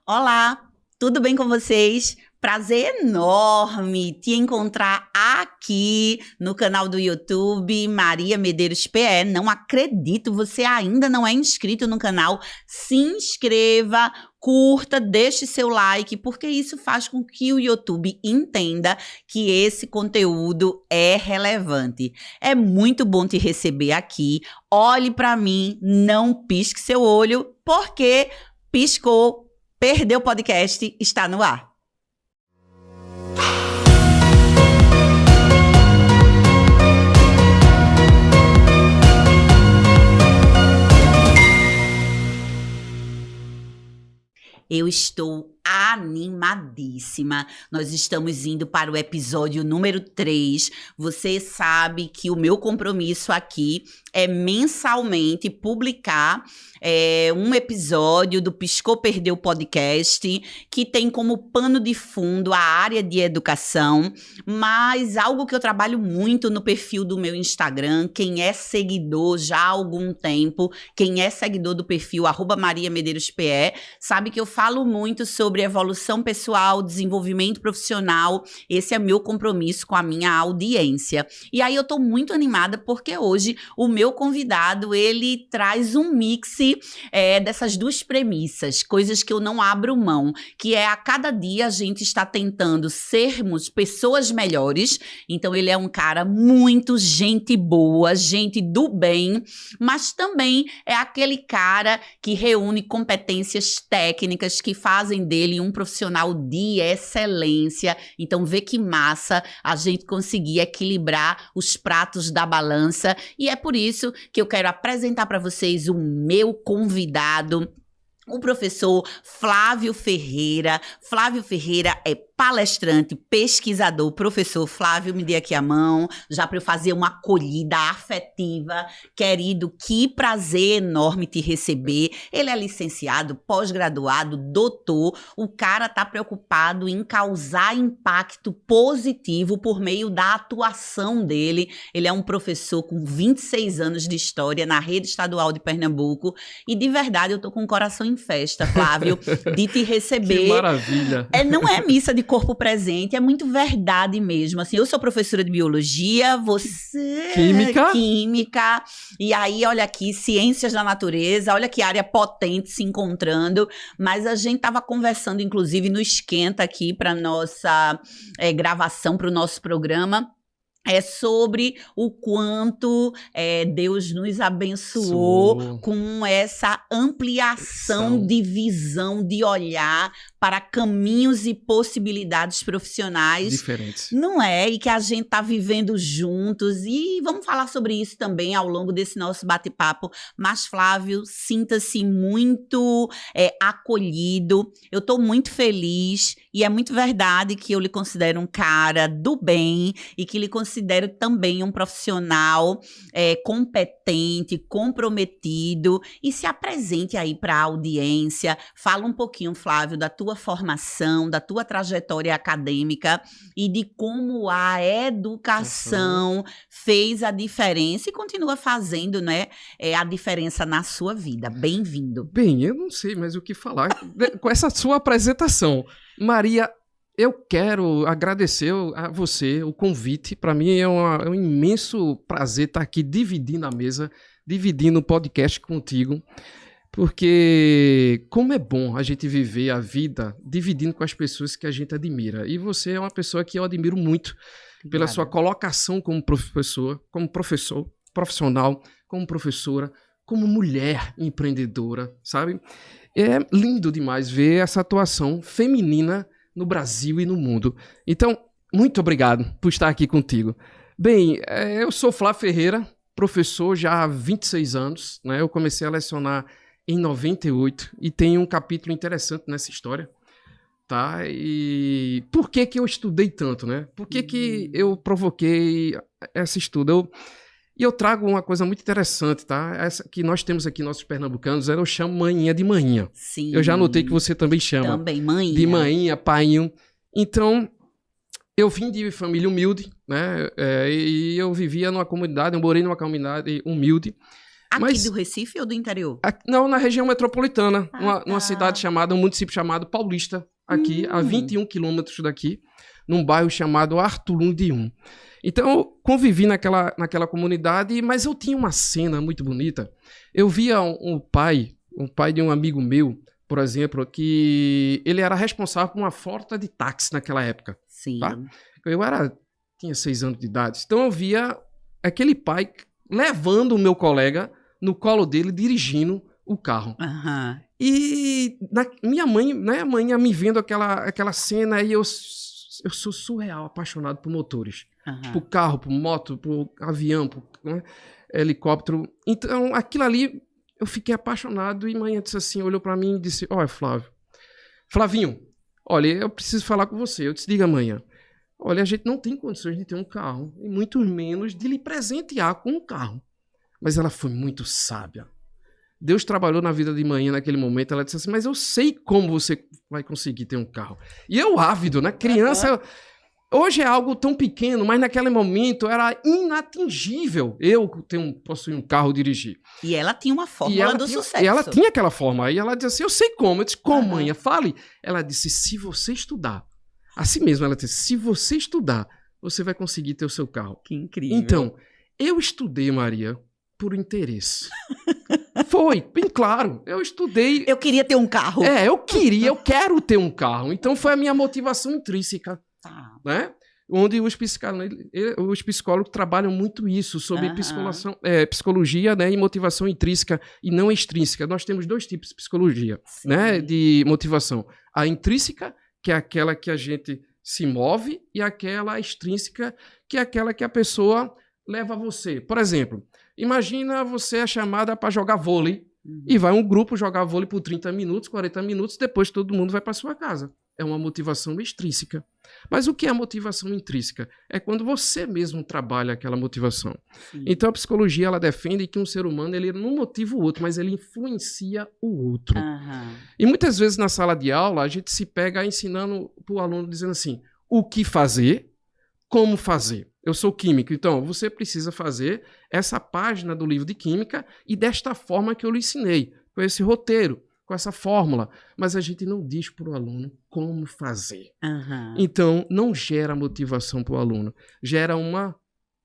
Olá, tudo bem com vocês? Prazer enorme te encontrar aqui no canal do YouTube Maria Medeiros PE. Não acredito, você ainda não é inscrito no canal. Se inscreva, curta, deixe seu like, porque isso faz com que o YouTube entenda que esse conteúdo é relevante. É muito bom te receber aqui. Olhe para mim, não pisque seu olho, porque piscou, perdeu o podcast, está no ar. Eu estou animadíssima. Nós estamos indo para o episódio número 3. Você sabe que o meu compromisso aqui é mensalmente publicar um episódio do Piscou Perdeu Podcast, que tem como pano de fundo a área de educação, mas algo que eu trabalho muito no perfil do meu Instagram. Quem é seguidor já há algum tempo, quem é seguidor do perfil @mariamedeiros.pe, sabe que eu falo muito sobre evolução pessoal, desenvolvimento profissional. Esse é meu compromisso com a minha audiência. E aí eu tô muito animada porque hoje o meu convidado, ele traz um mix dessas duas premissas, coisas que eu não abro mão, que é a cada dia a gente está tentando sermos pessoas melhores. Então ele é um cara muito gente boa, gente do bem, mas também é aquele cara que reúne competências técnicas que fazem dele um profissional de excelência. Então vê que massa a gente conseguir equilibrar os pratos da balança, e é por isso que eu quero apresentar para vocês o meu convidado, o professor Flávio Ferreira. Flávio Ferreira é palestrante, pesquisador. Professor Flávio, me dê aqui a mão, já para eu fazer uma acolhida afetiva. Querido, que prazer enorme te receber. Ele é licenciado, pós-graduado, doutor. O cara tá preocupado em causar impacto positivo por meio da atuação dele. Ele é um professor com 26 anos de história na rede estadual de Pernambuco. E de verdade, eu tô com o coração em festa, Flávio, de te receber. Que maravilha! Não é missa de corpo presente, é muito verdade mesmo. Assim, eu sou professora de biologia, você... Química. E aí, olha aqui, ciências da natureza, olha que área potente se encontrando. Mas a gente estava conversando, inclusive, no esquenta aqui para nossa gravação, para o nosso programa. É sobre o quanto Deus nos abençoou com essa ampliação de visão, de olhar para caminhos e possibilidades profissionais diferentes. Não é? E que a gente está vivendo juntos. E vamos falar sobre isso também ao longo desse nosso bate-papo. Mas, Flávio, sinta-se muito acolhido. Eu estou muito feliz. E é muito verdade que eu lhe considero um cara do bem e que lhe considero também um profissional competente, comprometido. E se apresente aí para a audiência. Fala um pouquinho, Flávio, da tua formação, da tua trajetória acadêmica e de como a educação fez a diferença e continua fazendo, né, a diferença na sua vida. Bem-vindo. Bem, eu não sei mais o que falar com essa sua apresentação. Maria, eu quero agradecer a você o convite. Para mim é um imenso prazer estar aqui dividindo a mesa, dividindo o podcast contigo, porque como é bom a gente viver a vida dividindo com as pessoas que a gente admira. E você é uma pessoa que eu admiro muito pela sua colocação como professor, profissional, como professora, como mulher empreendedora, sabe? É lindo demais ver essa atuação feminina no Brasil e no mundo. Então, muito obrigado por estar aqui contigo. Bem, eu sou Flávio Ferreira, professor já há 26 anos, né? Eu comecei a lecionar em 98 e tem um capítulo interessante nessa história, tá? E por que eu estudei tanto, né? Por que eu provoquei esse estudo? Eu trago uma coisa muito interessante, tá? Essa que nós temos aqui, nossos pernambucanos, eu chamo maninha de maninha. Sim. Eu já notei que você também chama. Também, maninha. De maninha, painho. Então, eu vim de família humilde, né? E eu vivia numa comunidade, eu morei numa comunidade humilde. Aqui do Recife ou do interior? Não, na região metropolitana, Tá. numa cidade chamada, um município chamado Paulista, aqui, a 21 quilômetros daqui, num bairro chamado Arthur-Lundium. Então, eu convivi naquela comunidade, mas eu tinha uma cena muito bonita. Eu via um pai de um amigo meu, por exemplo, que ele era responsável por uma frota de táxi naquela época. Sim. Tá? Tinha 6 anos de idade. Então, eu via aquele pai levando o meu colega no colo dele, dirigindo o carro. Aham. E minha mãe me vendo aquela cena, aí eu sou surreal, apaixonado por motores. Aham. Por carro, por moto, por avião, por helicóptero. Então, aquilo ali, eu fiquei apaixonado. E mãe disse assim, olhou pra mim e disse, olha, Flavinho, olha, eu preciso falar com você. Eu disse, diga, amanhã. Olha, a gente não tem condições de ter um carro, e muito menos de lhe presentear com um carro. Mas ela foi muito sábia. Deus trabalhou na vida de manhã naquele momento. Ela disse assim, mas eu sei como você vai conseguir ter um carro. E eu ávido, né? Criança... Hoje é algo tão pequeno, mas naquele momento era inatingível eu possuir um carro, dirigir. E ela tinha uma fórmula do sucesso. E ela tinha aquela forma. Aí ela disse assim, eu sei como. Eu disse, como, mãe? Fale. Ela disse, se você estudar. Assim mesmo, ela disse, se você estudar, você vai conseguir ter o seu carro. Que incrível. Então, eu estudei, Maria, por interesse. Foi, bem claro. Eu estudei... Eu queria ter um carro. eu quero ter um carro. Então, foi a minha motivação intrínseca. Tá. Né? Onde os psicólogos trabalham muito isso, sobre psicologia, né, e motivação intrínseca e não extrínseca. Nós temos 2 tipos de psicologia, né, de motivação. A intrínseca, que é aquela que a gente se move, e aquela extrínseca, que é aquela que a pessoa leva a você. Por exemplo, imagina você é chamada para jogar vôlei, e vai um grupo jogar vôlei por 30 minutos, 40 minutos, depois todo mundo vai para sua casa. É uma motivação extrínseca. Mas o que é a motivação intrínseca? É quando você mesmo trabalha aquela motivação. Sim. Então a psicologia ela defende que um ser humano ele não motiva o outro, mas ele influencia o outro. E muitas vezes na sala de aula a gente se pega ensinando para o aluno dizendo assim, o que fazer, como fazer. Eu sou químico, então você precisa fazer essa página do livro de química e desta forma que eu lhe ensinei, com esse roteiro, com essa fórmula, mas a gente não diz para o aluno como fazer. Então, não gera motivação para o aluno, gera uma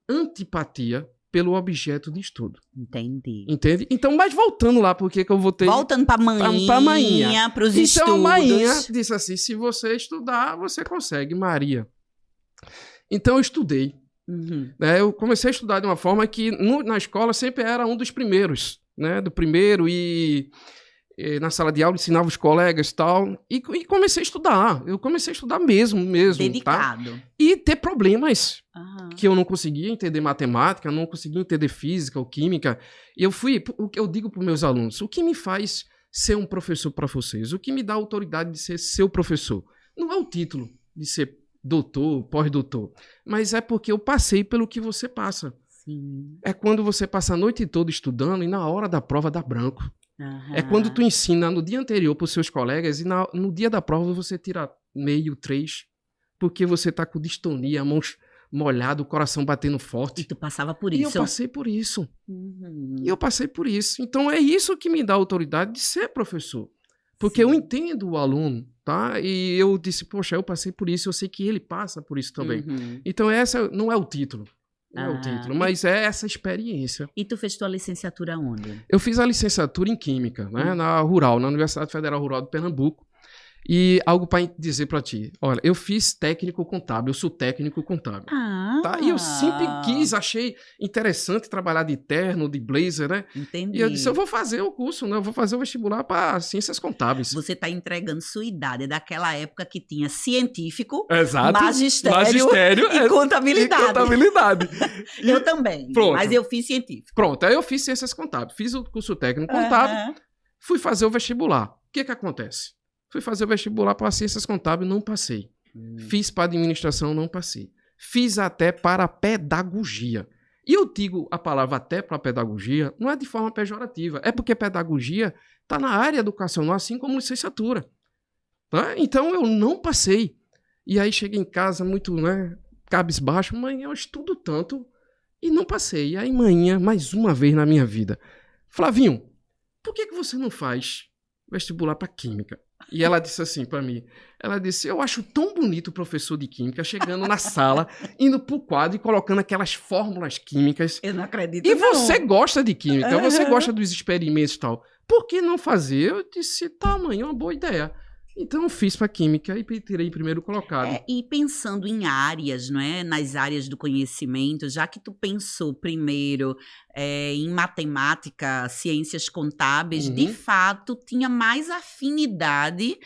antipatia pelo objeto de estudo. Entendi. Entende? Então, mas voltando lá, porque que eu voltei... Voltando para a Mainha, para os estudos. Então, a Mainha disse assim, se você estudar, você consegue, Maria. Então, eu estudei. Eu comecei a estudar de uma forma que na escola sempre era um dos primeiros, né? Do primeiro e na sala de aula ensinava os colegas e tal. E comecei a estudar. Eu comecei a estudar mesmo. Dedicado. Tá? E ter problemas que eu não conseguia entender matemática, não conseguia entender física ou química. E o que eu digo para os meus alunos, o que me faz ser um professor para vocês? O que me dá a autoridade de ser seu professor? Não é o título de ser doutor, pós-doutor, mas é porque eu passei pelo que você passa. Sim. É quando você passa a noite toda estudando e na hora da prova dá branco. É quando tu ensina no dia anterior para os seus colegas e no dia da prova você tira 2, 3, porque você tá com distonia, mãos molhadas, o coração batendo forte. E tu passava por isso. E eu passei por isso. E eu passei por isso. Então é isso que me dá a autoridade de ser professor. Porque eu entendo o aluno, tá? E eu disse, poxa, eu passei por isso, eu sei que ele passa por isso também. Então essa não é o título. Não é o título, mas é essa experiência. E tu fez tua licenciatura onde? Eu fiz a licenciatura em Química, né? Na Universidade Federal Rural de Pernambuco. E algo para dizer para ti. Olha, eu fiz técnico contábil, eu sou técnico contábil. Tá? E eu sempre achei interessante trabalhar de terno, de blazer, né? Entendi. E eu disse, eu vou fazer o curso, né? Eu vou fazer o vestibular para ciências contábeis. Você está entregando sua idade, daquela época que tinha científico, exato, magistério e contabilidade. Eu também, pronto. Mas eu fiz científico. Pronto, aí eu fiz ciências contábeis, fiz o curso técnico contábil, fui fazer o vestibular. O que acontece? Fui fazer o vestibular para ciências contábeis, não passei. Fiz para administração, não passei. Fiz até para pedagogia. E eu digo a palavra até para pedagogia, não é de forma pejorativa, é porque pedagogia está na área educacional, assim como licenciatura. Tá? Então eu não passei. E aí cheguei em casa muito, né, cabisbaixo, mãe, eu estudo tanto e não passei. E aí, manhã, mais uma vez na minha vida, Flavinho, por que você não faz vestibular para Química? E ela disse assim para mim, ela disse, eu acho tão bonito o professor de Química chegando na sala, indo pro quadro e colocando aquelas fórmulas químicas. Eu não acredito, E não. você gosta de Química, você gosta dos experimentos e tal. Por que não fazer? Eu disse, tá, mãe, é uma boa ideia. Então eu fiz para Química e tirei primeiro colocado. E pensando em áreas, não é? Nas áreas do conhecimento, já que tu pensou primeiro em matemática, ciências contábeis, de fato tinha mais afinidade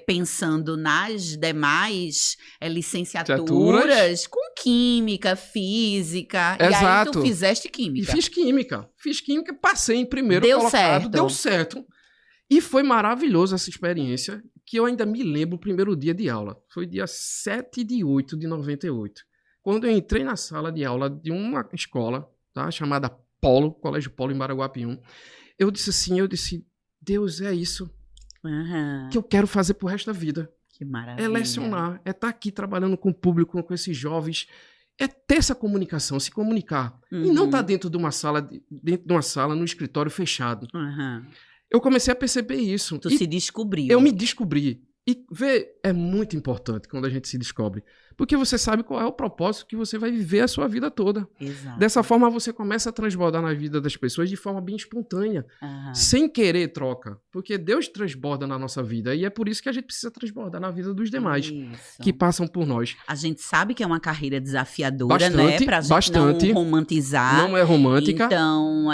pensando nas demais licenciaturas com química, física. Exato. E aí tu fizeste química. E fiz química. Fiz química, passei em primeiro Deu colocado. certo. Deu certo. E foi maravilhosa essa experiência, que eu ainda me lembro o primeiro dia de aula. Foi dia 7/8 de 98. Quando eu entrei na sala de aula de uma escola, tá, chamada Polo, Colégio Polo em Maraguapium, eu disse, Deus, é isso que eu quero fazer pro resto da vida. Que maravilha. É lecionar, é estar aqui trabalhando com o público, com esses jovens, é ter essa comunicação, se comunicar. E não estar dentro de uma sala, no escritório fechado. Eu comecei a perceber isso. Tu se descobriu. Eu me descobri. E é muito importante quando a gente se descobre. Porque você sabe qual é o propósito que você vai viver a sua vida toda. Exato. Dessa forma, você começa a transbordar na vida das pessoas de forma bem espontânea. Sem querer troca. Porque Deus transborda na nossa vida. E é por isso que a gente precisa transbordar na vida dos demais. Isso. Que passam por nós. A gente sabe que é uma carreira desafiadora, Bastante, né? Pra gente bastante. não romantizar. Não é romântica. Então,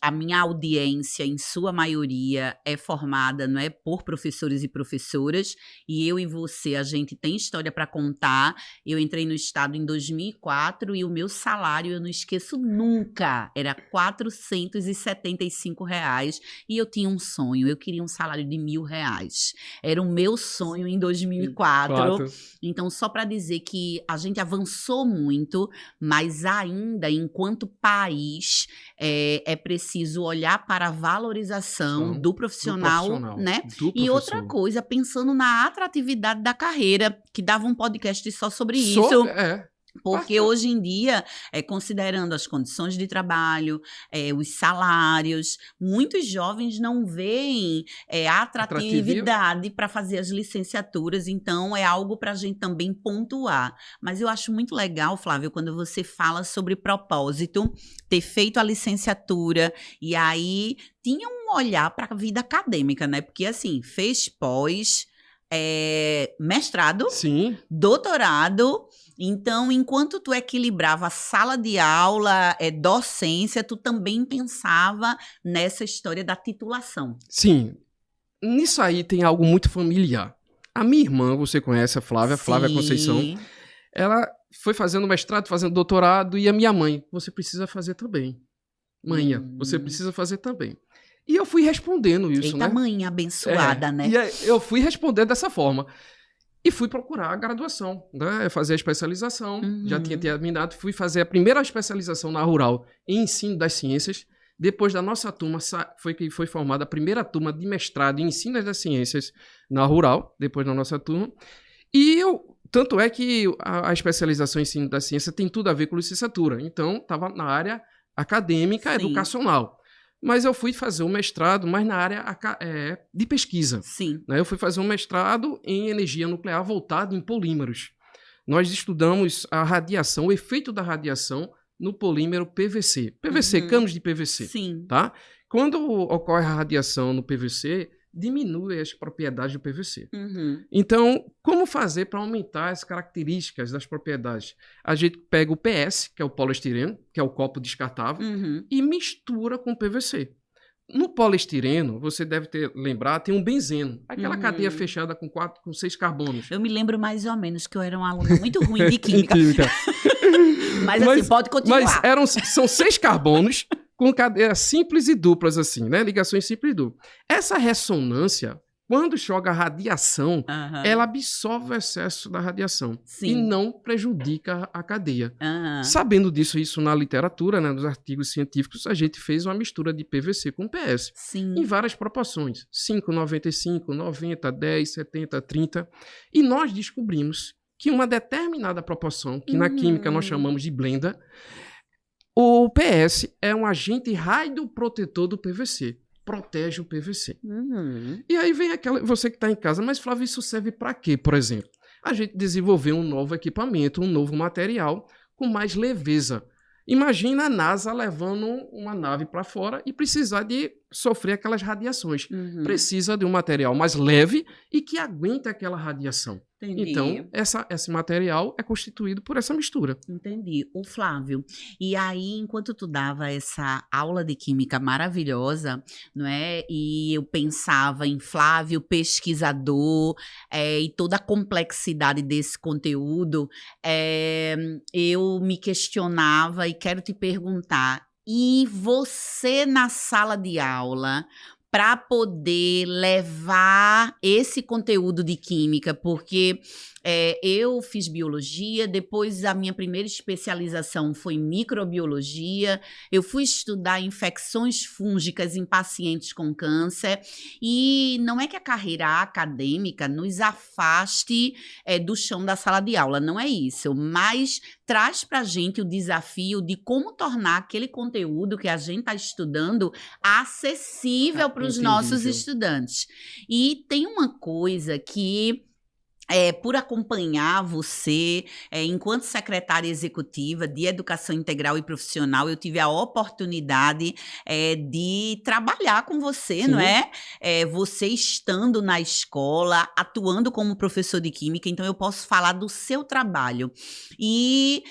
a minha audiência, em sua maioria, é formada, não é, por professores e professoras. E eu e você, a gente tem história para contar. Eu entrei no estado em 2004 e o meu salário, eu não esqueço nunca, era R$475. E eu tinha um sonho, eu queria um salário de R$1.000. Era o meu sonho em 2004. Então, só para dizer que a gente avançou muito, mas ainda, enquanto país, é preciso olhar para a valorização do profissional, né? E outra coisa, pensando na atratividade da carreira, que dava um podcast só sobre isso. Porque hoje em dia, considerando as condições de trabalho, os salários, muitos jovens não veem a atratividade para fazer as licenciaturas, então é algo para a gente também pontuar. Mas eu acho muito legal, Flávio, quando você fala sobre propósito, ter feito a licenciatura e aí tinha um olhar para a vida acadêmica, né? Porque assim, fez pós, mestrado, sim, doutorado. Então, enquanto tu equilibrava a sala de aula, docência, tu também pensava nessa história da titulação. Sim. Nisso aí tem algo muito familiar. A minha irmã, você conhece a Flávia, Flávia Conceição, ela foi fazendo mestrado, fazendo doutorado, e a minha mãe, você precisa fazer também. Mãe, você precisa fazer também. E eu fui respondendo isso, né? Eita, mãe abençoada, né? E eu fui respondendo dessa forma. E fui procurar a graduação, né? Fazer a especialização. Já tinha terminado. Fui fazer a primeira especialização na Rural em ensino das ciências. Depois da nossa turma, foi formada a primeira turma de mestrado em ensino das ciências na Rural, depois da nossa turma. E tanto é que a especialização em ensino da ciência tem tudo a ver com licenciatura. Então, estava na área acadêmica, educacional. Mas eu fui fazer um mestrado, mas na área de pesquisa. Sim. Eu fui fazer um mestrado em energia nuclear voltado em polímeros. Nós estudamos a radiação, o efeito da radiação no polímero PVC. PVC, canos de PVC. Sim. Tá? Quando ocorre a radiação no PVC, diminui as propriedades do PVC. Então, como fazer para aumentar as características das propriedades? A gente pega o PS, que é o poliestireno, que é o copo descartável, e mistura com o PVC. No poliestireno, você deve lembrar, tem um benzeno. Aquela cadeia fechada com 6 carbonos. Eu me lembro mais ou menos que eu era uma aluna muito ruim de química. mas assim, pode continuar. Mas são 6 carbonos com cadeias simples e duplas, assim, né? Ligações simples e duplas. Essa ressonância, quando joga a radiação, ela absorve o excesso da radiação. Sim. E não prejudica a cadeia. Sabendo disso, isso na literatura, né, nos artigos científicos, a gente fez uma mistura de PVC com PS. Sim. Em várias proporções. 5, 95, 90, 10, 70, 30. E nós descobrimos que uma determinada proporção, que na química nós chamamos de blenda, O PS é um agente radioprotetor do PVC. Protege o PVC. E aí vem você que está em casa, mas Flávio, isso serve para quê, por exemplo? A gente desenvolveu um novo equipamento, um novo material com mais leveza. Imagina a NASA levando uma nave para fora e precisar de sofrer aquelas radiações. Precisa de um material mais leve e que aguente aquela radiação. Entendi. Então, esse material é constituído por essa mistura. Entendi. O Flávio, e aí, enquanto tu dava essa aula de química maravilhosa, não é? E eu pensava em Flávio, pesquisador, e toda a complexidade desse conteúdo, eu me questionava e quero te perguntar, e você na sala de aula, para poder levar esse conteúdo de química, porque eu fiz biologia, depois a minha primeira especialização foi em microbiologia, eu fui estudar infecções fúngicas em pacientes com câncer, e não é que a carreira acadêmica nos afaste do chão da sala de aula, não é isso, mas traz para a gente o desafio de como tornar aquele conteúdo que a gente está estudando acessível para os nossos estudantes. E tem uma coisa que por acompanhar você, enquanto secretária executiva de Educação Integral e Profissional, eu tive a oportunidade de trabalhar com você, não é? Você estando na escola, atuando como professor de Química, então eu posso falar do seu trabalho e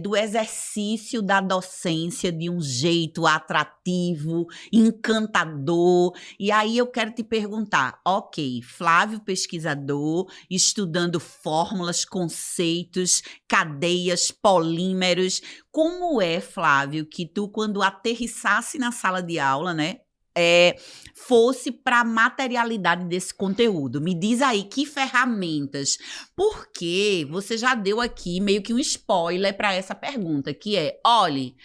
do exercício da docência de um jeito atrativo, encantador. E aí eu quero te perguntar, ok, Flávio, pesquisador, estudando fórmulas, conceitos, cadeias, polímeros. Como é, Flávio, que tu, quando aterrissasse na sala de aula, né, fosse para a materialidade desse conteúdo? Me diz aí, que ferramentas? Porque você já deu aqui meio que um spoiler para essa pergunta, que é, olhe,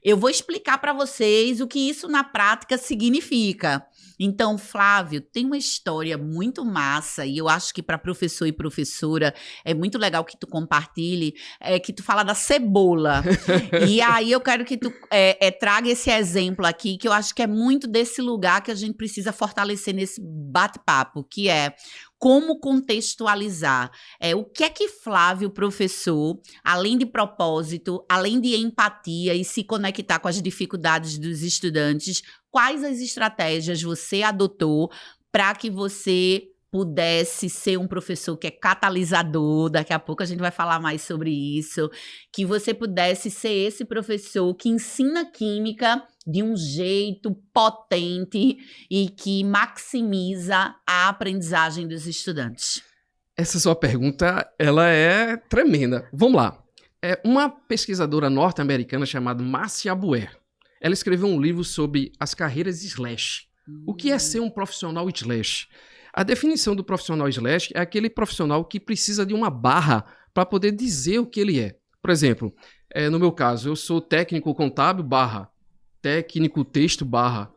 eu vou explicar para vocês o que isso na prática significa. Então, Flávio, tem uma história muito massa, e eu acho que para professor e professora é muito legal que tu compartilhe, que tu fala da cebola. E aí eu quero que tu traga esse exemplo aqui, que eu acho que é muito desse lugar que a gente precisa fortalecer nesse bate-papo, que é como contextualizar. O que é que Flávio, professor, além de propósito, além de empatia e se conectar com as dificuldades dos estudantes, quais as estratégias você adotou para que você pudesse ser um professor que é catalisador, daqui a pouco a gente vai falar mais sobre isso, que você pudesse ser esse professor que ensina química de um jeito potente e que maximiza a aprendizagem dos estudantes? Essa sua pergunta, ela é tremenda. Vamos lá. Uma pesquisadora norte-americana chamada Marcia Buer, ela escreveu um livro sobre as carreiras slash. O que é ser um profissional slash? A definição do profissional slash é aquele profissional que precisa de uma barra para poder dizer o que ele é. Por exemplo, no meu caso, eu sou técnico contábil barra, técnico texto barra,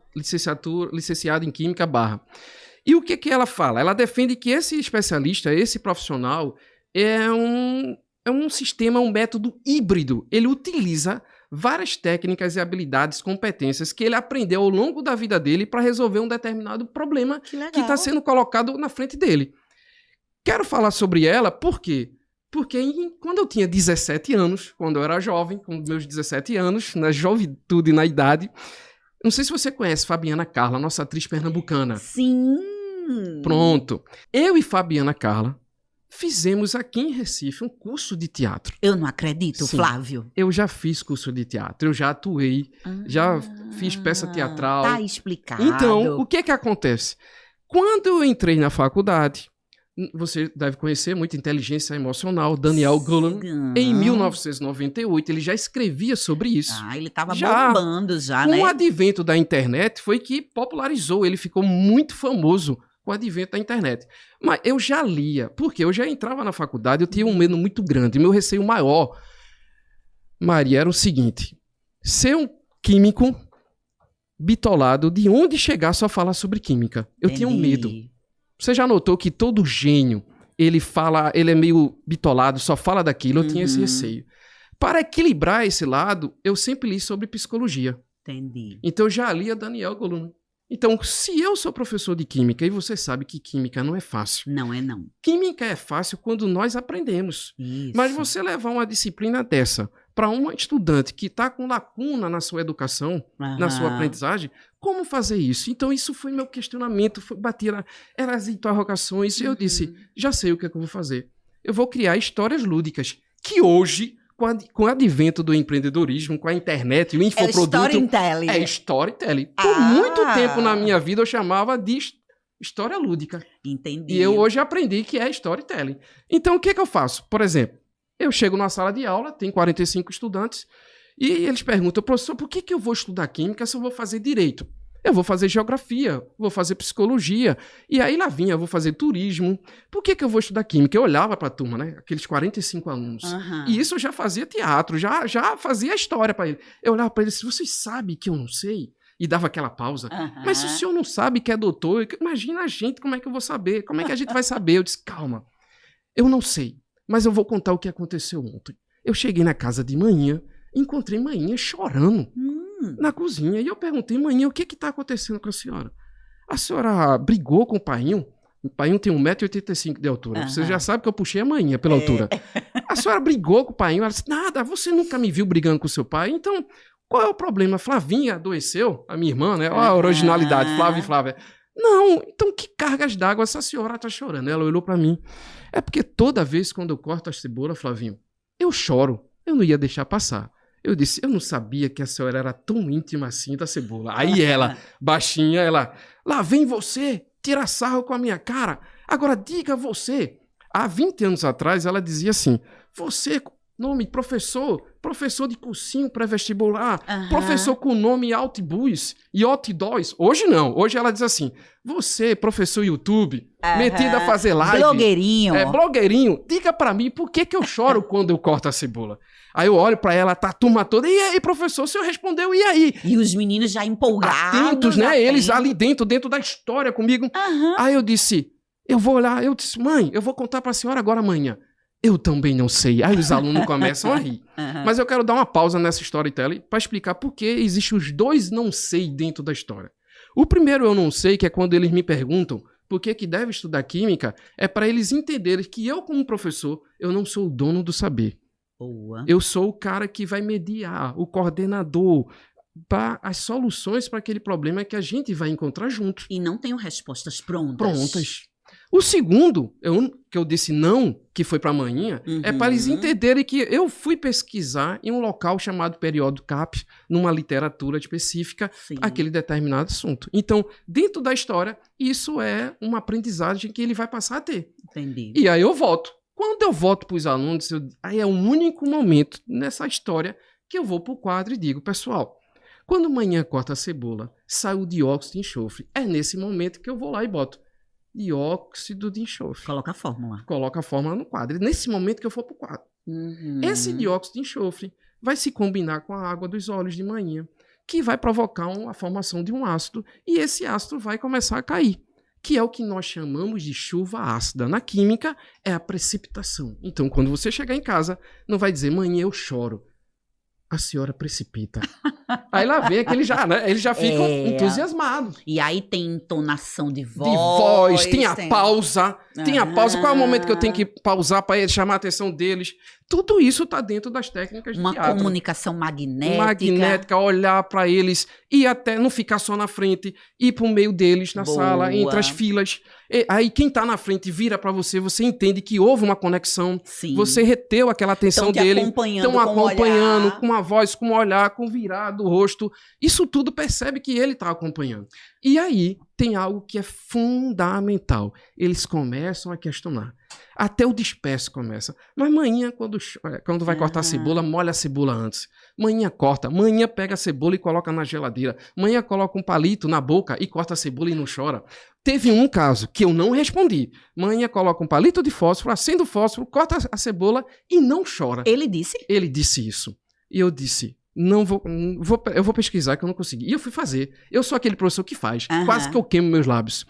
licenciado em química barra. E o que ela fala? Ela defende que esse especialista, esse profissional, é um sistema, um método híbrido. Ele utiliza várias técnicas e habilidades, competências que ele aprendeu ao longo da vida dele para resolver um determinado problema que está sendo colocado na frente dele. Quero falar sobre ela, por quê? Porque quando eu tinha 17 anos, quando eu era jovem, com meus 17 anos, na juventude, na idade, não sei se você conhece Fabiana Carla, nossa atriz pernambucana. Sim! Pronto. Eu e Fabiana Carla fizemos aqui em Recife um curso de teatro. Eu não acredito, sim. Flávio. Eu já fiz curso de teatro, eu já atuei, já fiz peça teatral. Tá explicado. Então, o que acontece? Quando eu entrei na faculdade, você deve conhecer muito Inteligência Emocional, Daniel Goleman. Em 1998, ele já escrevia sobre isso. Ele estava bombando já, né? Com o advento da internet, foi que popularizou, ele ficou muito famoso com o advento da internet. Mas eu já lia, porque eu já entrava na faculdade, eu tinha um medo muito grande. Meu receio maior, Maria, era o seguinte: ser um químico bitolado, de onde chegar só falar sobre química. Eu tinha um medo. Você já notou que todo gênio, ele é meio bitolado, só fala daquilo? Eu tinha esse receio. Para equilibrar esse lado, eu sempre li sobre psicologia. Entendi. Então, eu já li a Daniel Goleman. Então, se eu sou professor de química, e você sabe que química não é fácil. Não é não. Química é fácil quando nós aprendemos. Isso. Mas você levar uma disciplina dessa para uma estudante que está com lacuna na sua educação, na sua aprendizagem, como fazer isso? Então, isso foi meu questionamento, eram as interrogações, e eu disse, já sei o que é que eu vou fazer. Eu vou criar histórias lúdicas, que hoje, com o advento do empreendedorismo, com a internet, o infoproduto... Storytelling. É storytelling. Por muito tempo na minha vida eu chamava de história lúdica. Entendi. E eu hoje aprendi que é storytelling. Então, o que eu faço? Por exemplo, eu chego numa sala de aula, tem 45 estudantes, e eles perguntam, professor, por que eu vou estudar química se eu vou fazer direito? Eu vou fazer geografia, vou fazer psicologia, e aí lá vinha, eu vou fazer turismo. Por que eu vou estudar química? Eu olhava para a turma, né? Aqueles 45 alunos. E isso eu já fazia teatro, já fazia história para ele. Eu olhava para ele, se vocês sabem que eu não sei, e dava aquela pausa. Mas se o senhor não sabe que é doutor, imagina a gente, como é que eu vou saber? Como é que a gente vai saber? Eu disse, calma, eu não sei, mas eu vou contar o que aconteceu ontem. Eu cheguei na casa de manhã, encontrei manhã chorando na cozinha. E eu perguntei, manhã, o que está acontecendo com a senhora? A senhora brigou com o painho? O painho tem 1,85 m de altura. Você já sabe que eu puxei a manhã pela altura. A senhora brigou com o painho? Ela disse, nada, você nunca me viu brigando com o seu pai. Então, qual é o problema? Flavinha adoeceu? A minha irmã, né? Olha a originalidade, Flávia e Flávia. Não, então que cargas d'água essa senhora está chorando? Ela olhou para mim. É porque toda vez quando eu corto a cebola, Flavinho, eu choro. Eu não ia deixar passar. Eu disse, eu não sabia que a senhora era tão íntima assim da cebola. Aí ela, baixinha, lá vem você, tira sarro com a minha cara. Agora diga você. Há 20 anos atrás ela dizia assim, você, nome professor de cursinho pré-vestibular, professor com nome Altibus e Outdoors. Hoje não, hoje ela diz assim, você, professor YouTube, metido a fazer live. Blogueirinho. Blogueirinho, diga pra mim por que eu choro quando eu corto a cebola. Aí eu olho pra ela, tá a turma toda, e aí, professor, o senhor respondeu, e aí? E os meninos já empolgados. Atentos, né? Eles ali dentro da história comigo. Aí eu disse, eu vou olhar, eu disse, mãe, eu vou contar pra senhora agora amanhã. Eu também não sei. Aí os alunos começam a rir. Mas eu quero dar uma pausa nessa storytelling para explicar por que existem os dois não sei dentro da história. O primeiro eu não sei, que é quando eles me perguntam por que deve estudar química, é para eles entenderem que eu, como professor, eu não sou o dono do saber. Boa. Eu sou o cara que vai mediar, o coordenador, para as soluções para aquele problema que a gente vai encontrar junto. E não tenho respostas prontas. O segundo, que eu disse não, que foi para amanhã, é para eles entenderem que eu fui pesquisar em um local chamado Periódico CAPES, numa literatura específica, aquele determinado assunto. Então, dentro da história, isso é uma aprendizagem que ele vai passar a ter. Entendi. E aí eu volto. Quando eu volto para os alunos, aí é o único momento nessa história que eu vou para o quadro e digo, pessoal, quando amanhã corta a cebola, sai o dióxido de enxofre. É nesse momento que eu vou lá e boto dióxido de enxofre. Coloca a fórmula. Coloca a fórmula no quadro. É nesse momento que eu for para o quadro. Esse dióxido de enxofre vai se combinar com a água dos óleos de manhã, que vai provocar a formação de um ácido, e esse ácido vai começar a cair, que é o que nós chamamos de chuva ácida. Na química, é a precipitação. Então, quando você chegar em casa, não vai dizer, mãe, eu choro. A senhora precipita. Aí lá vem aquele já, né? Eles já ficam entusiasmados. E aí tem entonação de voz. De voz, tem a pausa. Tem a pausa. Qual é o momento que eu tenho que pausar para chamar a atenção deles? Tudo isso está dentro das técnicas de teatro. Uma comunicação magnética. Magnética, olhar para eles e até não ficar só na frente, ir para o meio deles na sala, entre as filas. E aí quem está na frente vira para você, você entende que houve uma conexão. Sim. Você reteu aquela atenção dele. Estão acompanhando com uma voz, com um olhar, com virar do rosto. Isso tudo percebe que ele está acompanhando. E aí tem algo que é fundamental. Eles começam a questionar. Até o disperso começa. Mas manhã, quando vai cortar a cebola, molha a cebola antes. Manhã corta. Manhã pega a cebola e coloca na geladeira. Manhã coloca um palito na boca e corta a cebola e não chora. Teve um caso que eu não respondi. Manhã coloca um palito de fósforo, acende o fósforo, corta a cebola e não chora. Ele disse? Ele disse isso. E eu disse, eu vou pesquisar que eu não consegui. E eu fui fazer. Eu sou aquele professor que faz. Aham. Quase que eu queimo meus lábios.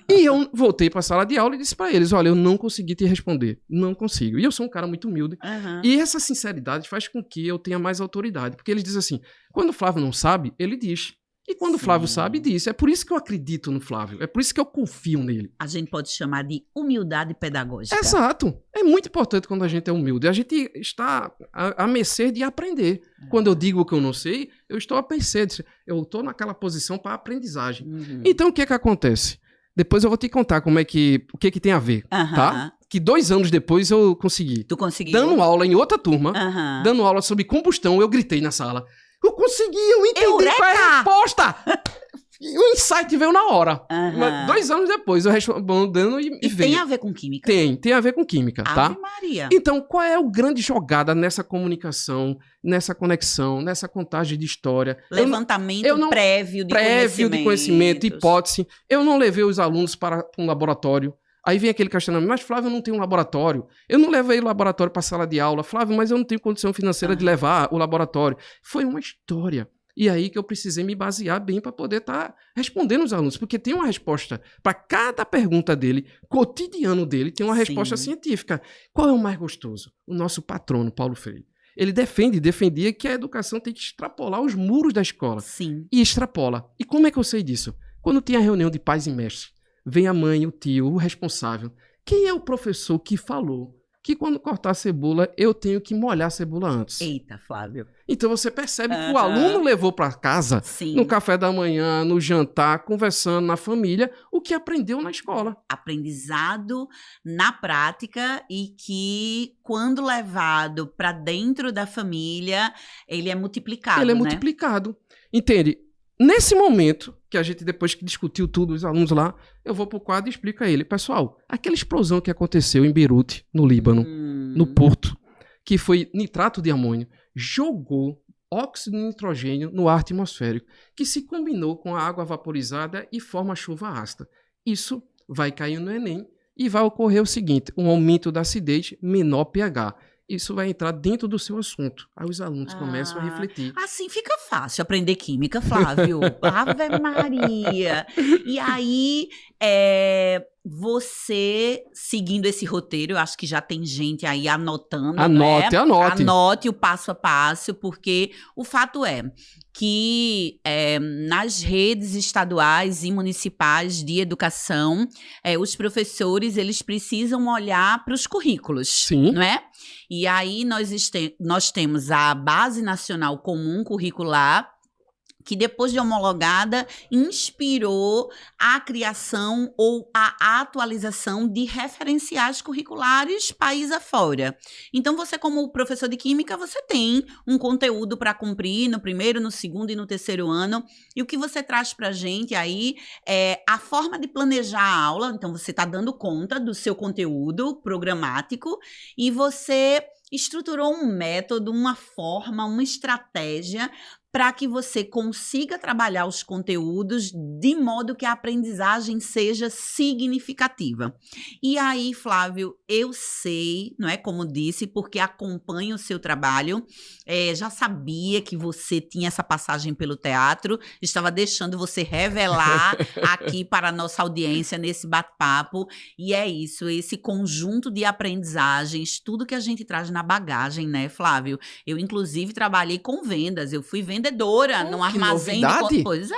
E eu voltei para a sala de aula e disse para eles, olha, eu não consegui te responder. Não consigo. E eu sou um cara muito humilde. Aham. E essa sinceridade faz com que eu tenha mais autoridade. Porque eles dizem assim, quando o Flávio não sabe, ele diz. E quando o Flávio Sim. sabe, diz. É por isso que eu acredito no Flávio. É por isso que eu confio nele. A gente pode chamar de humildade pedagógica. Exato. É muito importante quando a gente é humilde. A gente está à mercê de aprender. Quando eu digo que eu não sei, eu estou à mercê. Eu estou naquela posição para aprendizagem. Uhum. Então, o que é que acontece? Depois eu vou te contar o que tem a ver, Aham. tá? Que 2 anos depois eu consegui. Tu conseguiu? Dando aula em outra turma, Aham. dando aula sobre combustão, eu gritei na sala. Eu consegui, eu entendi Eureka! qual é a resposta. E o insight veio na hora. Aham. Mas 2 anos depois eu respondendo e E veio. tem a ver com química? Tem a ver com química, tá? Ave Maria. Então, qual é a grande jogada nessa comunicação, nessa conexão, nessa contagem de história? Levantamento eu não- prévio de Prévio de conhecimento, conhecimentos. hipótese. Eu não levei os alunos para um laboratório. Aí vem aquele questionamento, mas Flávio, eu não tenho um laboratório. Eu não levei o laboratório para a sala de aula. Flávio, mas eu não tenho condição financeira de levar o laboratório. Foi uma história. E aí que eu precisei me basear bem para poder estar respondendo os alunos. Porque tem uma resposta para cada pergunta dele, cotidiano dele, tem uma resposta Sim. científica. Qual é o mais gostoso? O nosso patrono, Paulo Freire. Ele defendia que a educação tem que extrapolar os muros da escola. Sim. E extrapola. E como é que eu sei disso? Quando tem a reunião de pais e mestres, vem a mãe, o tio, o responsável. Quem é o professor que falou que quando cortar a cebola, eu tenho que molhar a cebola antes? Eita, Flávio. Então você percebe que o Aham. aluno levou para casa, Sim. no café da manhã, no jantar, conversando na família, o que aprendeu na escola. Aprendizado na prática e que, quando levado para dentro da família, ele é multiplicado, Ele é né? multiplicado. Entende? Nesse momento, que a gente depois que discutiu tudo, os alunos lá, eu vou pro quadro e explico a ele. Pessoal, aquela explosão que aconteceu em Beirute, no Líbano, no Porto, que foi nitrato de amônio, jogou óxido de nitrogênio no ar atmosférico, que se combinou com a água vaporizada e forma chuva ácida. Isso vai cair no Enem e vai ocorrer o seguinte, um aumento da acidez, menor pH. Isso vai entrar dentro do seu assunto. Aí os alunos começam a refletir. Assim fica fácil aprender química, Flávio. Ave Maria. E aí, você, seguindo esse roteiro, eu acho que já tem gente aí anotando, Anote, né? anote. Anote o passo a passo, porque o fato é que nas redes estaduais e municipais de educação, os professores, eles precisam olhar para os currículos, Sim. não é? E aí nós temos a Base Nacional Comum Curricular, que depois de homologada, inspirou a criação ou a atualização de referenciais curriculares país afora. Então, você, como professor de química, você tem um conteúdo para cumprir no primeiro, no segundo e no terceiro ano, e o que você traz para a gente aí é a forma de planejar a aula. Então, você está dando conta do seu conteúdo programático e você estruturou um método, uma forma, uma estratégia para que você consiga trabalhar os conteúdos de modo que a aprendizagem seja significativa. E aí, Flávio, eu sei, não é, como disse, porque acompanho o seu trabalho, já sabia que você tinha essa passagem pelo teatro, estava deixando você revelar aqui para a nossa audiência nesse bate-papo, e é isso, esse conjunto de aprendizagens, tudo que a gente traz na bagagem, né, Flávio? Eu, inclusive, trabalhei com vendas, eu fui vendedora num armazém novidade. Pois é.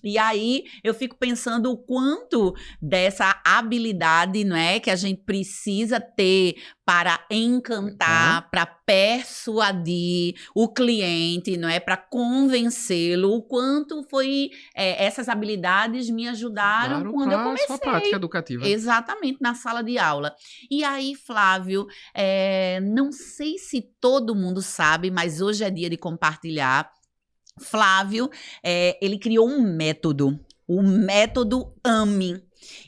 E aí eu fico pensando o quanto dessa habilidade, não é, que a gente precisa ter para encantar, para persuadir o cliente, não é, para convencê-lo, o quanto foi essas habilidades me ajudaram Claro, quando eu pra comecei. sua prática educativa. Exatamente, na sala de aula. E aí, Flávio, não sei se todo mundo sabe, mas hoje é dia de compartilhar. Flávio, ele criou um método, o método AME.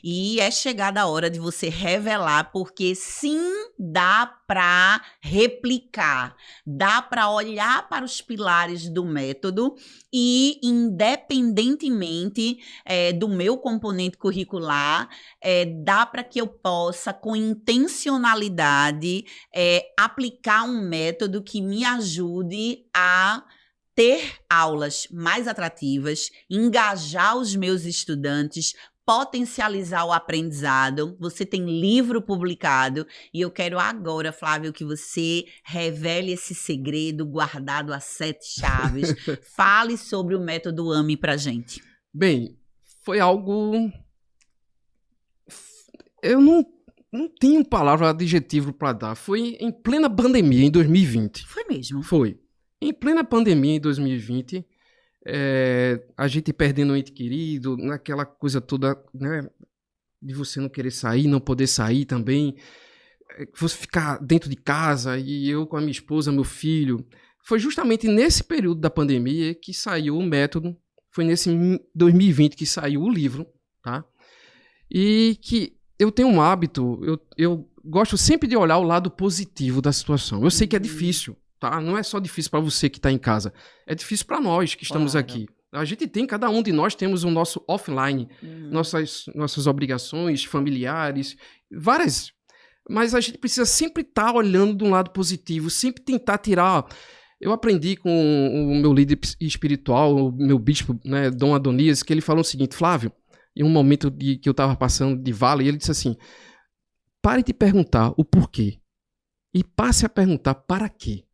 E é chegada a hora de você revelar, porque sim, dá para replicar, dá para olhar para os pilares do método e, independentemente do meu componente curricular, dá para que eu possa, com intencionalidade, aplicar um método que me ajude a ter aulas mais atrativas, engajar os meus estudantes, potencializar o aprendizado. Você tem livro publicado e eu quero agora, Flávio, que você revele esse segredo guardado a 7 chaves. Fale sobre o método AMI pra gente. Bem, foi algo... Eu não tenho palavra adjetivo para dar. Foi em plena pandemia, em 2020. Foi mesmo? Foi. Em plena pandemia, em 2020... a gente perdendo um ente querido, naquela coisa toda, né, de você não querer sair, não poder sair também, você ficar dentro de casa, e eu com a minha esposa, meu filho. Foi justamente nesse período da pandemia que saiu o método, foi nesse 2020 que saiu o livro, tá? E que eu tenho um hábito, eu gosto sempre de olhar o lado positivo da situação. Eu sei que é difícil, tá? Não é só difícil para você que está em casa, é difícil para nós que estamos aqui. A gente tem, cada um de nós temos o nosso offline, nossas obrigações familiares, várias. Mas a gente precisa sempre estar olhando de um lado positivo, sempre tentar tirar. Eu aprendi com o meu líder espiritual, o meu bispo, né, Dom Adonias, que ele falou o seguinte: Flávio, em um momento que eu estava passando de vale, ele disse assim: pare de perguntar o porquê e passe a perguntar para quê.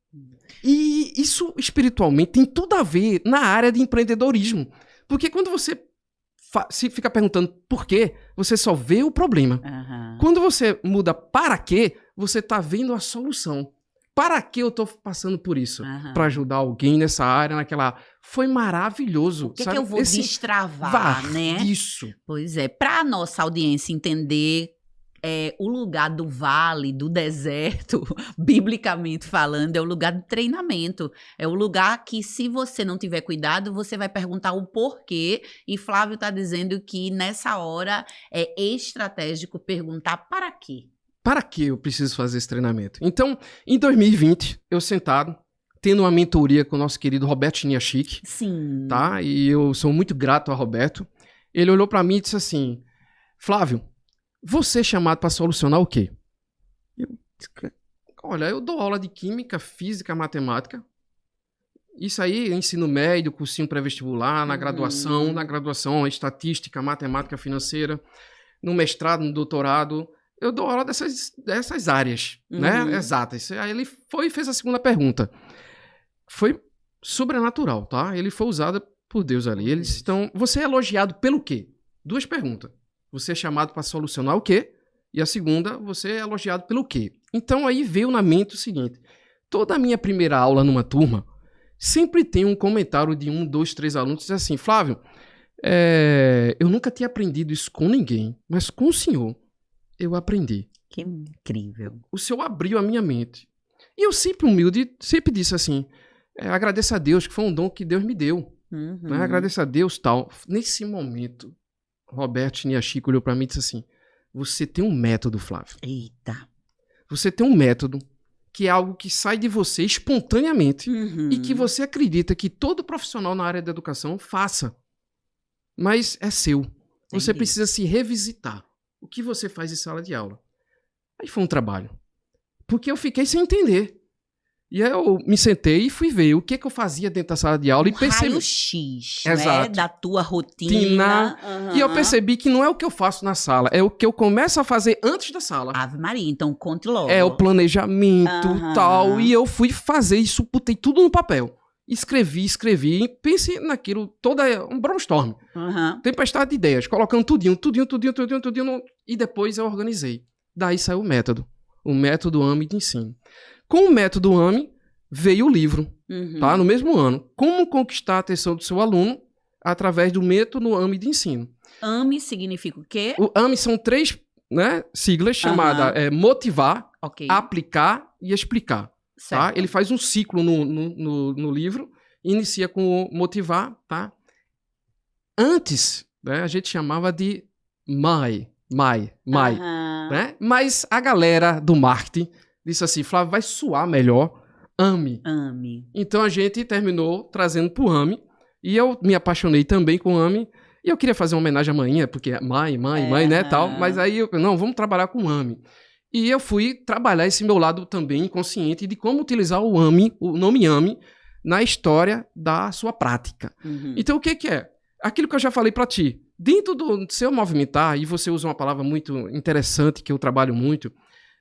E isso espiritualmente tem tudo a ver na área de empreendedorismo. Porque quando você se fica perguntando por quê, você só vê o problema. Quando você muda para quê, você está vendo a solução. Para que eu estou passando por isso? Para ajudar alguém nessa área, naquela... Foi maravilhoso. O que é que eu vou destravar, né? Isso. Pois é, para a nossa audiência entender... o lugar do vale, do deserto, biblicamente falando, é o lugar do treinamento. É o lugar que, se você não tiver cuidado, você vai perguntar o porquê. E Flávio está dizendo que nessa hora é estratégico perguntar para quê. Para que eu preciso fazer esse treinamento? Então, em 2020, eu sentado, tendo uma mentoria com o nosso querido Roberto Chiniachik. Sim. Tá? E eu sou muito grato a Roberto. Ele olhou para mim e disse assim: Flávio, você é chamado para solucionar o quê? Olha, eu dou aula de química, física, matemática. Isso aí, ensino médio, cursinho pré-vestibular, na graduação, estatística, matemática financeira, no mestrado, no doutorado. Eu dou aula dessas áreas, né, exatas. Aí ele foi e fez a segunda pergunta. Foi sobrenatural, tá? Ele foi usado por Deus ali. Ele disse: então, você é elogiado pelo quê? 2 perguntas. Você é chamado para solucionar o quê? E a segunda, você é elogiado pelo quê? Então aí veio na mente o seguinte: toda a minha primeira aula numa turma, sempre tem um comentário de 1, 2, 3 alunos que diz assim: Flávio, eu nunca tinha aprendido isso com ninguém, mas com o senhor eu aprendi. Que incrível. O senhor abriu a minha mente. E eu sempre humilde, sempre disse assim: agradeço a Deus, que foi um dom que Deus me deu. Né? Agradeço a Deus, tal. Nesse momento, Roberto Chiniachik olhou para mim e disse assim: você tem um método, Flávio. Eita. Você tem um método que é algo que sai de você espontaneamente e que você acredita que todo profissional na área da educação faça. Mas é seu. Você precisa se revisitar. O que você faz em sala de aula? Aí foi um trabalho. Porque eu fiquei sem entender. E aí eu me sentei e fui ver o que eu fazia dentro da sala de aula e percebi... raio-x, né, da tua rotina. E eu percebi que não é o que eu faço na sala, é o que eu começo a fazer antes da sala. Ave Maria, então conte logo. É o planejamento, tal, e eu fui fazer isso, botei tudo no papel. Escrevi, e pensei naquilo, toda um brainstorm. Tempestade de ideias, colocando tudinho, e depois eu organizei. Daí saiu o método AMI de ensino. Com o método AMI, veio o livro, tá? No mesmo ano. Como conquistar a atenção do seu aluno através do método AMI de ensino. AMI significa o quê? O AMI são 3, né, siglas chamadas motivar, aplicar e explicar. Tá? Ele faz um ciclo no livro, inicia com o motivar, tá? Antes, né, a gente chamava de né? Mas a galera do marketing disse assim: Flávio, vai soar melhor AMI. Então a gente terminou trazendo pro AMI, e eu me apaixonei também com AMI, e eu queria fazer uma homenagem à mãe, porque mãe, né, tal, mas aí não, vamos trabalhar com AMI. E eu fui trabalhar esse meu lado também inconsciente de como utilizar o AMI, o nome AMI, na história da sua prática. Uhum. Então, o que que é? Aquilo que eu já falei para ti. Dentro do seu movimentar, e você usa uma palavra muito interessante, que eu trabalho muito,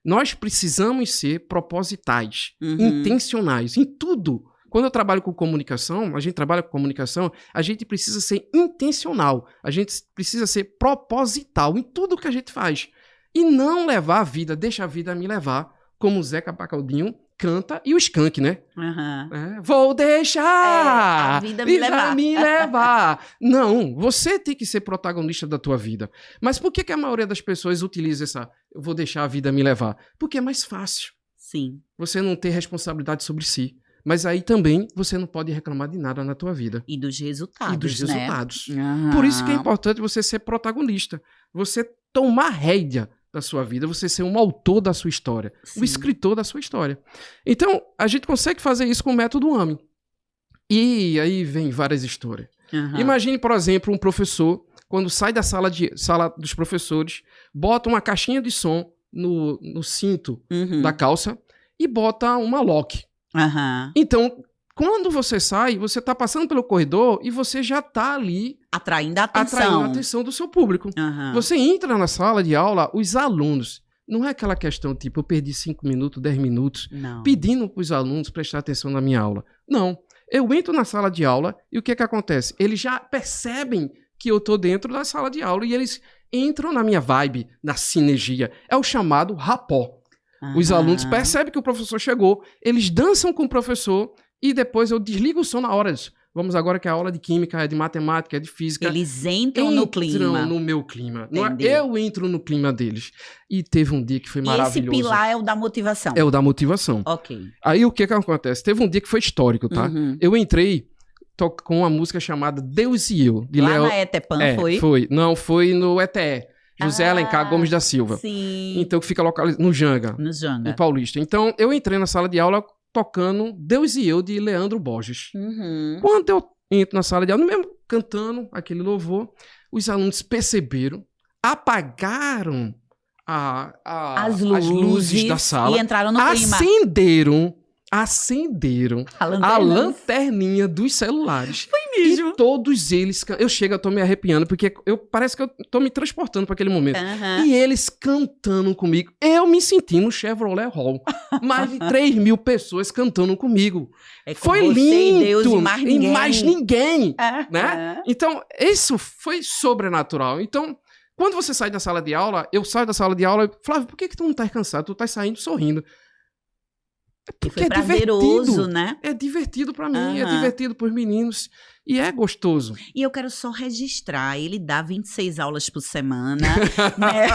nós precisamos ser propositais, intencionais, em tudo. Quando eu trabalho com comunicação, a gente trabalha com comunicação, a gente precisa ser intencional, a gente precisa ser proposital em tudo que a gente faz. E não levar a vida, deixa a vida me levar, como o Zeca Pagodinho canta, e o Skank, né? Vou deixar a vida me levar. Não, você tem que ser protagonista da tua vida. Mas por que a maioria das pessoas utiliza essa eu vou deixar a vida me levar? Porque é mais fácil. Sim. Você não ter responsabilidade sobre si. Mas aí também você não pode reclamar de nada na tua vida. E dos resultados, Por isso que é importante você ser protagonista. Você tomar rédea da sua vida, você ser um autor da sua história, um escritor da sua história. Então, a gente consegue fazer isso com o método AME. E aí vem várias histórias. Imagine, por exemplo, um professor, quando sai da sala dos professores, bota uma caixinha de som no cinto da calça e bota uma lock. Então, quando você sai, você está passando pelo corredor e você já está ali atraindo a atenção do seu público. Você entra na sala de aula, os alunos, não é aquela questão tipo, eu perdi 5 minutos, 10 minutos, pedindo para os alunos prestar atenção na minha aula. Não, eu entro na sala de aula e o que acontece? Eles já percebem que eu estou dentro da sala de aula e eles entram na minha vibe, na sinergia. É o chamado rapó. Os alunos percebem que o professor chegou, eles dançam com o professor e depois eu desligo o som na hora disso. Vamos agora que a aula de química, é de matemática, é de física. Eles entram no clima. Entram no meu clima. Eu entro no clima deles. E teve um dia que foi maravilhoso. Esse pilar é o da motivação. É o da motivação. Ok. Aí o que acontece? Teve um dia que foi histórico, tá? Eu entrei com uma música chamada Deus e Eu. De Lá Léo... na ETEPAN, foi? Foi. Não, foi no ETE. José Alencar Gomes da Silva. Sim. Então, que fica localizado no Janga. No Paulista. Então, eu entrei na sala de aula tocando Deus e Eu, de Leandro Borges. Quando eu entro na sala de aula, mesmo cantando aquele louvor, os alunos perceberam, apagaram as luzes da sala. E entraram no clima. Acenderam a lanterninha dos celulares. Foi mesmo. E todos eles... Eu tô me arrepiando, porque parece que eu tô me transportando para aquele momento. E eles cantando comigo. Eu me senti no Chevrolet Hall. Mais de 3 mil pessoas cantando comigo. Foi lindo. E Deus e mais ninguém. Né? Então, isso foi sobrenatural. Então, quando você sai da sala de aula, eu saio da sala de aula e Flávio, por que tu não tá cansado? Tu tá saindo sorrindo. Porque foi prazeroso, né? É divertido pra mim, é divertido pros meninos e é gostoso. E eu quero só registrar, ele dá 26 aulas por semana, né?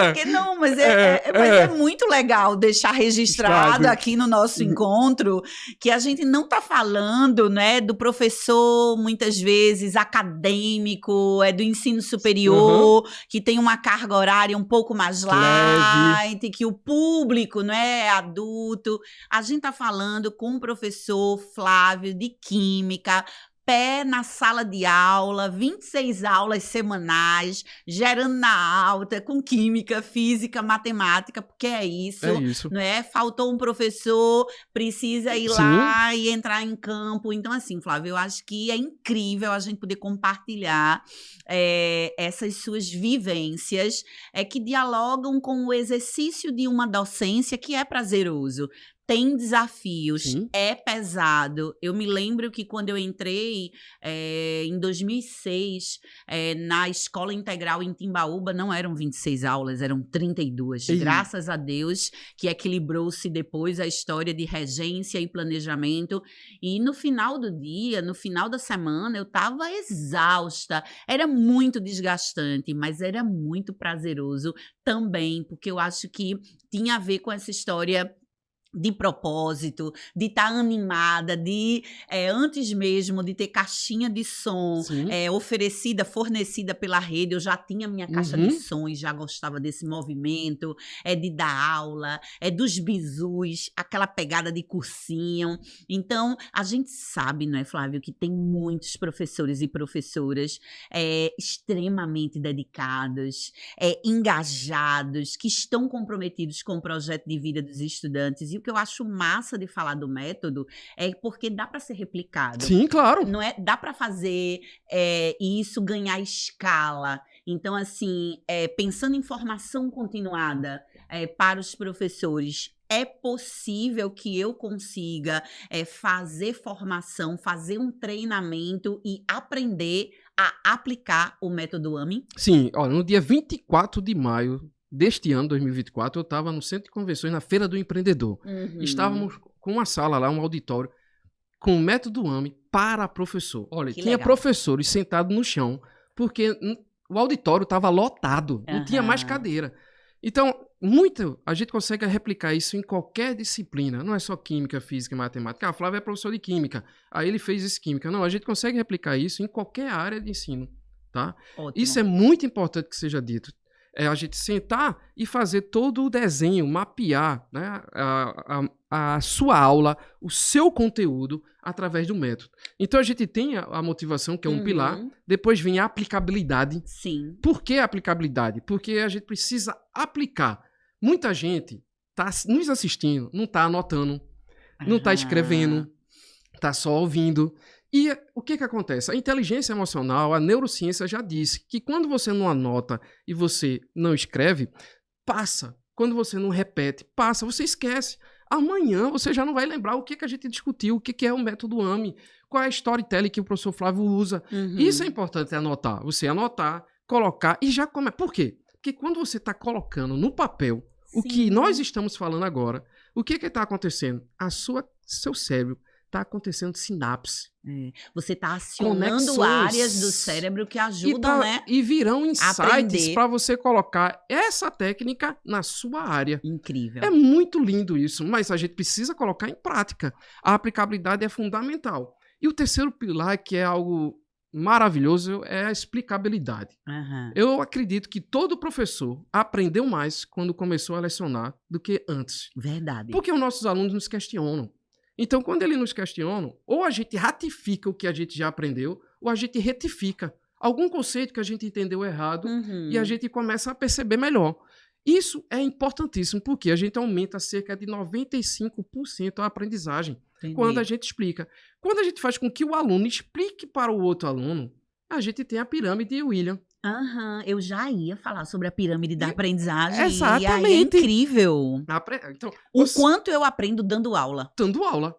Porque não, mas é muito legal deixar registrado aqui no nosso encontro que a gente não tá falando, né, do professor, muitas vezes, acadêmico, do ensino superior, que tem uma carga horária um pouco mais light, que o público, né, é adulto. A gente tá falando com o professor Flávio de Química, pé na sala de aula, 26 aulas semanais, gerando na alta, com química, física, matemática, porque é isso. Não é? Faltou um professor, precisa ir lá e entrar em campo. Então, assim, Flávio, eu acho que é incrível a gente poder compartilhar essas suas vivências que dialogam com o exercício de uma docência que é prazeroso. Tem desafios, é pesado. Eu me lembro que quando eu entrei em 2006, na Escola Integral em Timbaúba, não eram 26 aulas, eram 32. Graças a Deus que equilibrou-se depois a história de regência e planejamento. E no final do dia, no final da semana, eu estava exausta. Era muito desgastante, mas era muito prazeroso também, porque eu acho que tinha a ver com essa história de propósito, de estar animada, de antes mesmo de ter caixinha de som fornecida pela rede, eu já tinha minha caixa de som e já gostava desse movimento, de dar aula, dos bizus, aquela pegada de cursinho. Então, a gente sabe, não é, Flávio, que tem muitos professores e professoras extremamente dedicados, engajados, que estão comprometidos com o projeto de vida dos estudantes. E o que eu acho massa de falar do método é porque dá para ser replicado. Sim, claro. Não é, dá para fazer isso ganhar escala. Então, assim, pensando em formação continuada para os professores, é possível que eu consiga fazer formação, fazer um treinamento e aprender a aplicar o método AMI? Sim, olha, no dia 24 de maio deste ano, 2024, eu estava no Centro de Convenções, na Feira do Empreendedor. Estávamos com uma sala lá, um auditório, com o método AMI para professor. Olha, Que tinha legal. professores sentados no chão, porque o auditório estava lotado, não tinha mais cadeira. Então, a gente consegue replicar isso em qualquer disciplina, não é só química, física e matemática. Ah, Flávio é professor de química, aí ele fez isso química. Não, a gente consegue replicar isso em qualquer área de ensino, tá? Ótimo. Isso é muito importante que seja dito. É a gente sentar e fazer todo o desenho, mapear, né, a sua aula, o seu conteúdo através do método. Então a gente tem a motivação, que é um pilar, depois vem a aplicabilidade. Sim. Por que a aplicabilidade? Porque a gente precisa aplicar. Muita gente está nos assistindo, não está anotando, não está escrevendo, está só ouvindo. E o que acontece? A inteligência emocional, a neurociência já disse que quando você não anota e você não escreve, passa. Quando você não repete, passa, você esquece. Amanhã você já não vai lembrar o que a gente discutiu, o que é o método AMI, qual é a storytelling que o professor Flávio usa. Isso é importante anotar. Você anotar, colocar e já começa. Por quê? Porque quando você está colocando no papel o que nós estamos falando agora, o que está acontecendo? Seu cérebro está acontecendo sinapse. Você está acionando conexões, áreas do cérebro que ajudam, né? E virão insights para você colocar essa técnica na sua área. Incrível. É muito lindo isso, mas a gente precisa colocar em prática. A aplicabilidade é fundamental. E o terceiro pilar, que é algo maravilhoso, é a explicabilidade. Eu acredito que todo professor aprendeu mais quando começou a lecionar do que antes. Verdade. Porque os nossos alunos nos questionam. Então, quando eles nos questionam, ou a gente ratifica o que a gente já aprendeu, ou a gente retifica algum conceito que a gente entendeu errado e a gente começa a perceber melhor. Isso é importantíssimo, porque a gente aumenta cerca de 95% a aprendizagem. Entendi. Quando a gente explica. Quando a gente faz com que o aluno explique para o outro aluno, a gente tem a pirâmide de William. Eu já ia falar sobre a pirâmide da aprendizagem. Exatamente. E aí é incrível. Então, o quanto eu aprendo dando aula. Dando aula.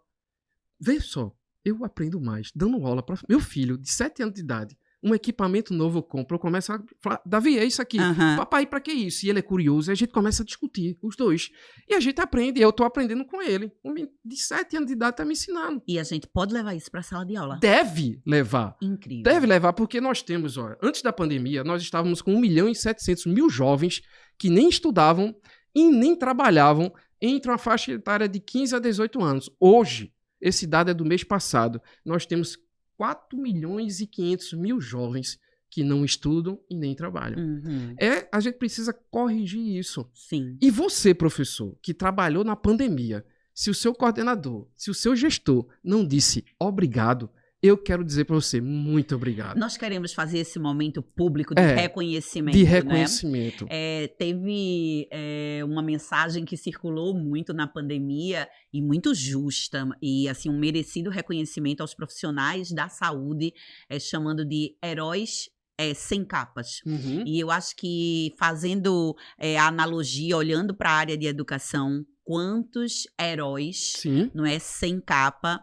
Vê só, eu aprendo mais dando aula para meu filho de 7 anos de idade. Um equipamento novo eu compro, eu começo a falar, Davi, é isso aqui. Papai, pra que isso? E ele é curioso, e a gente começa a discutir, os dois. E a gente aprende, e eu tô aprendendo com ele. Um menino de 7 anos de idade tá me ensinando. E a gente pode levar isso pra sala de aula. Deve levar. Incrível. Deve levar, porque nós temos, olha, antes da pandemia, nós estávamos com 1.700.000 jovens que nem estudavam e nem trabalhavam entre uma faixa etária de 15 a 18 anos. Hoje, esse dado é do mês passado, nós temos 4.500.000 jovens que não estudam e nem trabalham. A gente precisa corrigir isso. Sim. E você, professor, que trabalhou na pandemia, se o seu coordenador, se o seu gestor não disse obrigado, eu quero dizer para você, muito obrigado. Nós queremos fazer esse momento público de reconhecimento. De reconhecimento. Né? Teve uma mensagem que circulou muito na pandemia e muito justa, e assim, um merecido reconhecimento aos profissionais da saúde, chamando de heróis sem capas. E eu acho que fazendo a analogia, olhando para a área de educação, quantos heróis, não é, sem capa,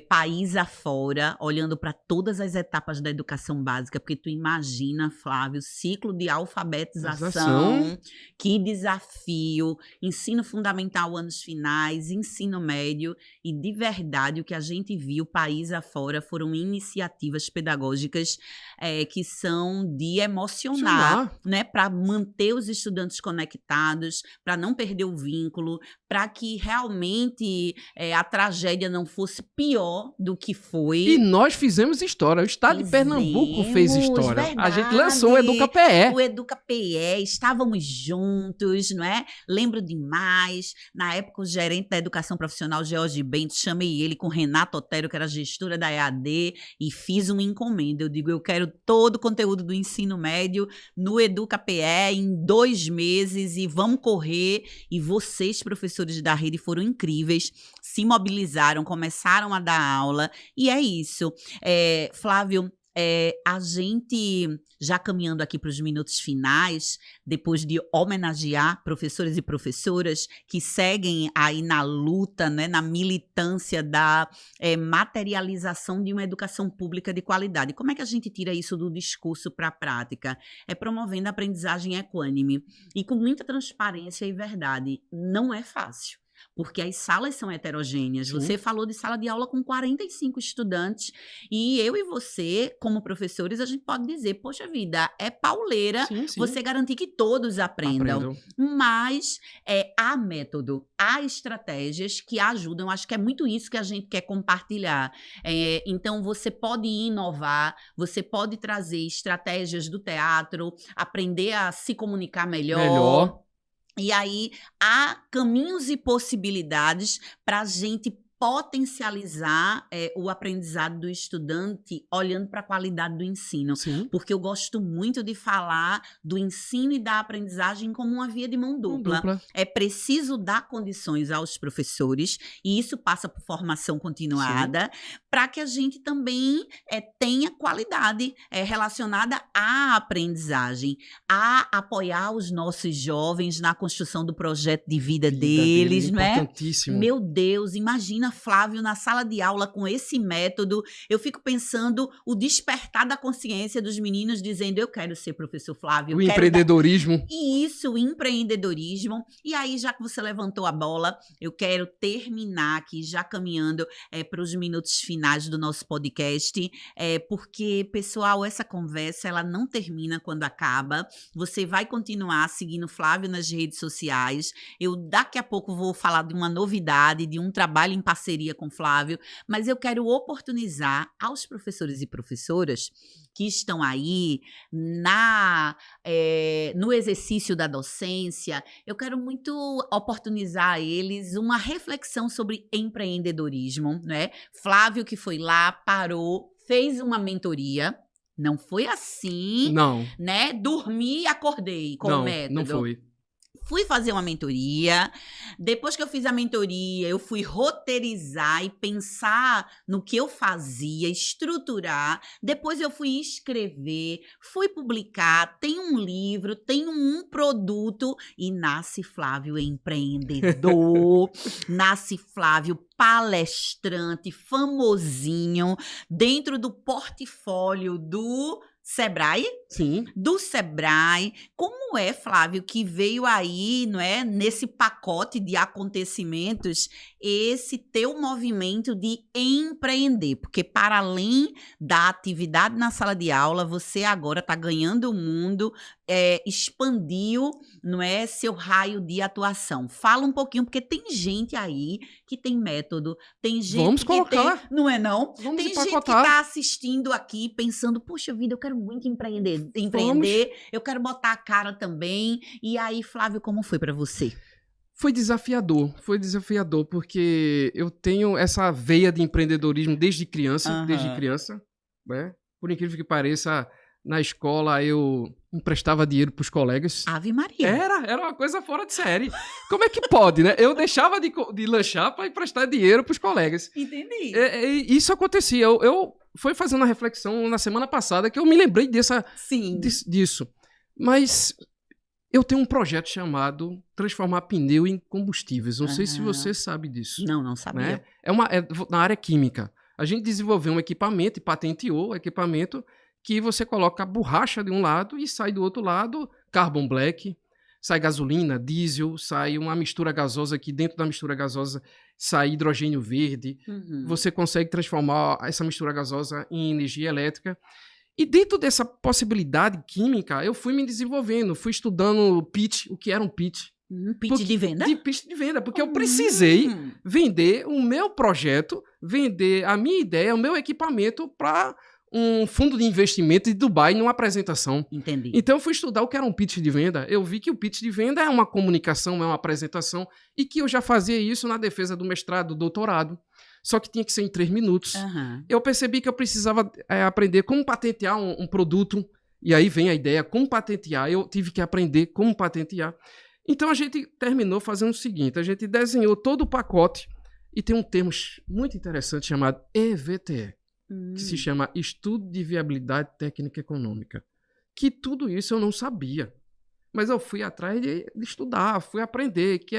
país afora, olhando para todas as etapas da educação básica, porque tu imagina, Flávio, ciclo de alfabetização, que desafio, ensino fundamental, anos finais, ensino médio, e de verdade o que a gente viu país afora foram iniciativas pedagógicas que são de emocionar, né, para manter os estudantes conectados, para não perder o vínculo, para que realmente a tragédia não fosse pior pior do que foi. E nós fizemos história. O estado de Pernambuco fez história. Verdade. A gente lançou o Educa-PE. O Educa-PE, estávamos juntos, não é? Lembro demais. Na época, o gerente da educação profissional, George Bento, chamei ele com Renato Otério, que era gestora da EAD, e fiz uma encomenda. Eu digo, eu quero todo o conteúdo do ensino médio no Educa-PE em 2 meses e vamos correr. E vocês, professores da rede, foram incríveis, se mobilizaram, começaram a dar aula, e é isso. Flávio, a gente, já caminhando aqui para os minutos finais, depois de homenagear professores e professoras que seguem aí na luta, né, na militância da materialização de uma educação pública de qualidade. Como é que a gente tira isso do discurso para a prática? É promovendo a aprendizagem equânime e com muita transparência e verdade. Não é fácil, porque as salas são heterogêneas. Sim. Você falou de sala de aula com 45 estudantes e eu e você, como professores, a gente pode dizer, poxa vida, é pauleira Sim. você garantir que todos aprendam. Mas há método, há estratégias que ajudam. Acho que é muito isso que a gente quer compartilhar. Então, você pode inovar, você pode trazer estratégias do teatro, aprender a se comunicar melhor. E aí, há caminhos e possibilidades para a gente potencializar o aprendizado do estudante olhando para a qualidade do ensino. Sim. Porque eu gosto muito de falar do ensino e da aprendizagem como uma via de mão dupla. É preciso dar condições aos professores, e isso passa por formação continuada, para que a gente também tenha qualidade relacionada à aprendizagem, a apoiar os nossos jovens na construção do projeto de vida deles, não é? Importantíssimo. Meu Deus, imagina Flávio na sala de aula com esse método. Eu fico pensando o despertar da consciência dos meninos dizendo, eu quero ser professor Flávio. O empreendedorismo. Isso, o empreendedorismo. E aí, já que você levantou a bola, eu quero terminar aqui, já caminhando para os minutos finais do nosso podcast, porque, pessoal, essa conversa, ela não termina quando acaba. Você vai continuar seguindo Flávio nas redes sociais. Eu, daqui a pouco, vou falar de uma novidade, de um trabalho em parceria com Flávio, mas eu quero oportunizar aos professores e professoras que estão aí no exercício da docência, eu quero muito oportunizar a eles uma reflexão sobre empreendedorismo, né? Flávio, que foi lá, parou, fez uma mentoria. Não foi assim, Não. né? Dormi e acordei com o método. Não foi. Fui fazer uma mentoria. Depois que eu fiz a mentoria, eu fui roteirizar e pensar no que eu fazia, estruturar. Depois eu fui escrever, fui publicar. Tem um livro, tem um produto e nasce Flávio empreendedor, nasce Flávio palestrante, famosinho, dentro do portfólio do Sebrae? Sim. Do Sebrae. Como é, Flávio, que veio aí, não é, nesse pacote de acontecimentos, esse teu movimento de empreender? Porque para além da atividade na sala de aula, você agora está ganhando o mundo, expandiu, não é, seu raio de atuação. Fala um pouquinho, porque tem gente aí que tem método, tem gente colocar. Não é não? Vamos tem empacotar. gente que está assistindo aqui pensando, poxa vida, eu quero muito empreender, eu quero botar a cara também. E aí, Flávio, como foi para você? Foi desafiador, porque eu tenho essa veia de empreendedorismo desde criança, né? Por incrível que pareça, na escola eu emprestava dinheiro pros colegas. Ave Maria. Era uma coisa fora de série. Como é que pode, né? Eu deixava de lanchar para emprestar dinheiro pros colegas. Entendi. Isso acontecia. Eu fui fazendo uma reflexão na semana passada que eu me lembrei disso. Mas eu tenho um projeto chamado Transformar Pneu em Combustíveis. Não sei se você sabe disso. Não sabia. Né? É na área química. A gente desenvolveu um equipamento e patenteou o equipamento que você coloca a borracha de um lado e sai do outro lado carbon black, sai gasolina, diesel, sai uma mistura gasosa que dentro da mistura gasosa sai hidrogênio verde. Você consegue transformar essa mistura gasosa em energia elétrica. E dentro dessa possibilidade química, eu fui me desenvolvendo, fui estudando pitch, o que era um pitch. Pitch de venda? Pitch de venda, porque eu precisei vender o meu projeto, vender a minha ideia, o meu equipamento para um fundo de investimento de Dubai numa apresentação. Entendi. Então eu fui estudar o que era um pitch de venda. Eu vi que o pitch de venda é uma comunicação, é uma apresentação, e que eu já fazia isso na defesa do mestrado, do doutorado. Só que tinha que ser em 3 minutos. Eu percebi que eu precisava aprender como patentear um produto, e aí vem a ideia, como patentear. Eu tive que aprender como patentear. Então a gente terminou fazendo o seguinte, a gente desenhou todo o pacote, e tem um termo muito interessante chamado EVTE. Que se chama Estudo de Viabilidade Técnica Econômica. Que tudo isso eu não sabia. Mas eu fui atrás de estudar, fui aprender, que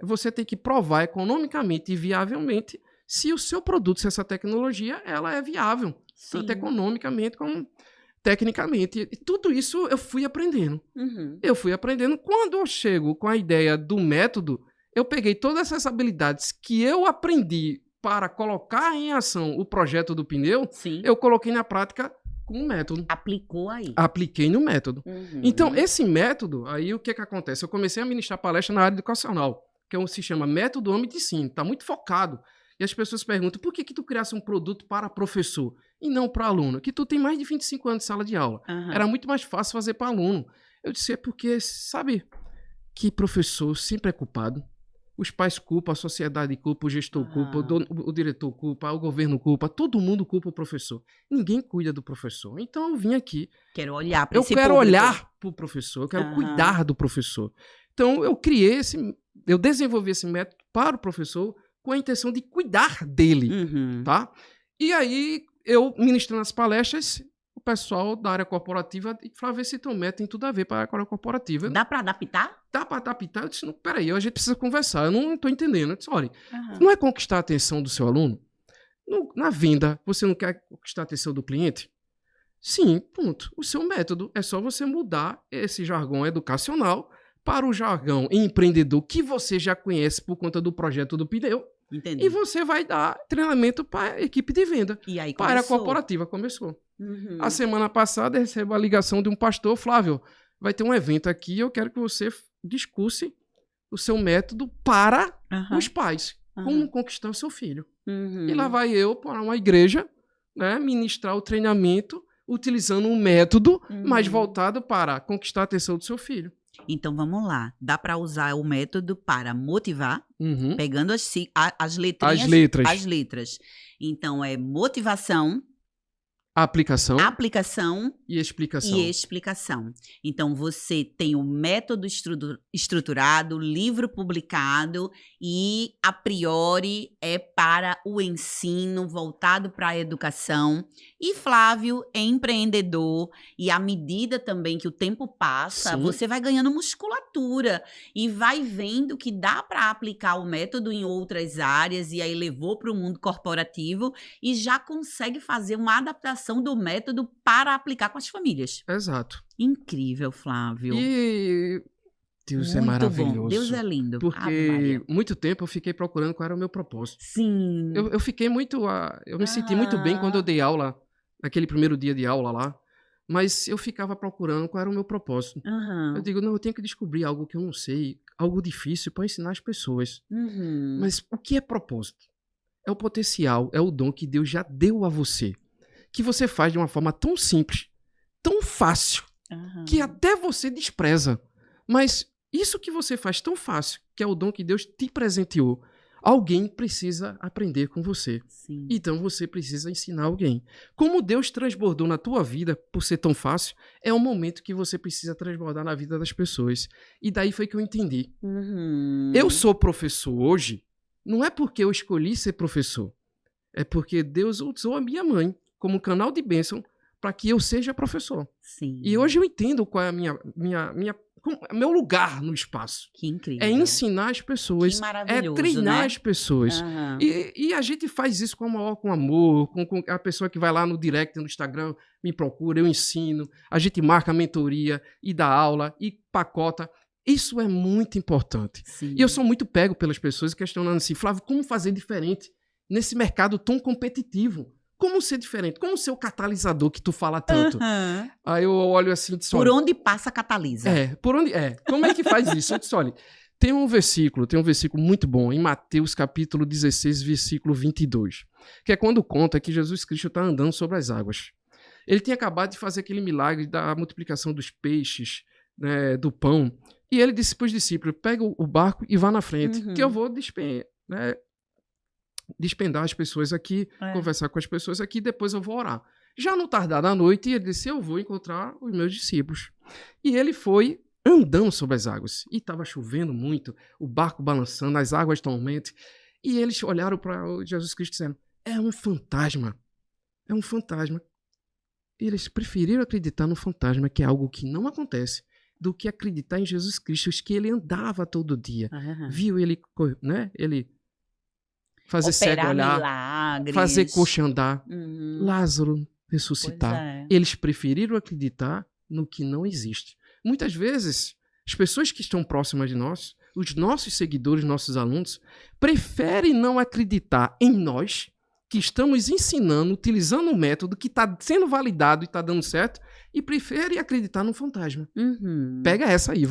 você tem que provar economicamente e viavelmente se o seu produto, se essa tecnologia, ela é viável. Sim. Tanto economicamente como tecnicamente. E tudo isso eu fui aprendendo. Eu fui aprendendo. Quando eu chego com a ideia do método, eu peguei todas essas habilidades que eu aprendi para colocar em ação o projeto do pneu, Sim. eu coloquei na prática com o método. Aplicou aí. Apliquei no método. Então, esse método, aí o que acontece? Eu comecei a ministrar palestra na área educacional, que se chama Método Homem de Ensino. Está muito focado. E as pessoas perguntam, por que tu criasse um produto para professor e não para aluno? Que tu tem mais de 25 anos de sala de aula. Era muito mais fácil fazer para aluno. Eu disse, é porque, sabe, que professor sempre é culpado. Os pais culpam, a sociedade culpa, o gestor culpa, o diretor culpa, o governo culpa, todo mundo culpa o professor. Ninguém cuida do professor. Então eu vim aqui. Quero olhar para esse Eu quero público. Olhar para o professor, eu quero cuidar do professor. Então eu desenvolvi esse método para o professor com a intenção de cuidar dele, tá? E aí eu ministrando as palestras, o pessoal da área corporativa falava, ver se teu método tem tudo a ver para a área corporativa. Dá para adaptar? Dá para adaptar? Eu disse, não, peraí, a gente precisa conversar, eu não estou entendendo. Eu disse, olha, não é conquistar a atenção do seu aluno? Na venda, você não quer conquistar a atenção do cliente? Sim, ponto. O seu método é só você mudar esse jargão educacional para o jargão empreendedor que você já conhece por conta do projeto do pneu. Entendi. E você vai dar treinamento para a equipe de venda. E aí para a área corporativa começou. A semana passada eu recebi a ligação de um pastor, Flávio, vai ter um evento aqui, eu quero que você discurse o seu método para os pais. Como conquistar o seu filho. E lá vai eu para uma igreja, né, ministrar o treinamento utilizando um método mais voltado para conquistar a atenção do seu filho. Então vamos lá. Dá para usar o método para motivar, pegando as letrinhas. As letras. Então é motivação, aplicação e explicação. Então você tem o método estruturado, livro publicado e a priori é para o ensino voltado para a educação. E Flávio é empreendedor e à medida também que o tempo passa, você vai ganhando musculatura e vai vendo que dá para aplicar o método em outras áreas e aí levou para o mundo corporativo e já consegue fazer uma adaptação do método para aplicar com as famílias. Exato. Incrível, Flávio. E Deus é maravilhoso. Bom. Deus é lindo. Porque muito tempo eu fiquei procurando qual era o meu propósito. Sim. Eu fiquei muito... eu me senti muito bem quando eu dei aula, naquele primeiro dia de aula lá, mas eu ficava procurando qual era o meu propósito. Eu digo, não, eu tenho que descobrir algo que eu não sei, algo difícil para ensinar as pessoas. Mas o que é propósito? É o potencial, é o dom que Deus já deu a você, que você faz de uma forma tão simples, tão fácil, que até você despreza. Mas isso que você faz tão fácil, que é o dom que Deus te presenteou, alguém precisa aprender com você. Sim. Então você precisa ensinar alguém. Como Deus transbordou na tua vida por ser tão fácil, é o momento que você precisa transbordar na vida das pessoas. E daí foi que eu entendi. Eu sou professor hoje, não é porque eu escolhi ser professor, é porque Deus usou a minha mãe como canal de bênção para que eu seja professor. Sim. E hoje eu entendo qual é meu lugar no espaço. Que incrível. É ensinar as pessoas, que maravilhoso, é treinar né? as pessoas. E a gente faz isso com amor, com a pessoa que vai lá no direct, no Instagram, me procura, eu ensino, a gente marca a mentoria e dá aula e pacota. Isso é muito importante. Sim. E eu sou muito pego pelas pessoas questionando assim, Flávio, como fazer diferente nesse mercado tão competitivo? Como ser diferente? Como ser o catalisador que tu fala tanto? Aí eu olho assim e disse, por onde passa, catalisa. por onde? Como é que faz isso? Eu disse, olha, Tem um versículo muito bom, em Mateus capítulo 16, versículo 22, que é quando conta que Jesus Cristo está andando sobre as águas. Ele tinha acabado de fazer aquele milagre da multiplicação dos peixes, né, do pão, e ele disse para os discípulos, pega o barco e vá na frente, que eu vou despendar as pessoas aqui, conversar com as pessoas aqui, depois eu vou orar. Já no tardar da noite, ele disse, eu vou encontrar os meus discípulos. E ele foi andando sobre as águas. E estava chovendo muito, o barco balançando, as águas tormentes. E eles olharam para Jesus Cristo dizendo, é um fantasma. É um fantasma. E eles preferiram acreditar no fantasma, que é algo que não acontece, do que acreditar em Jesus Cristo, que ele andava todo dia. Viu ele, né? Ele fazer cego olhar, milagres, fazer coxa andar, Lázaro ressuscitar. Eles preferiram acreditar no que não existe. Muitas vezes, as pessoas que estão próximas de nós, os nossos seguidores, nossos alunos, preferem não acreditar em nós, que estamos ensinando, utilizando um método que está sendo validado e está dando certo, e preferem acreditar no fantasma. Pega essa aí,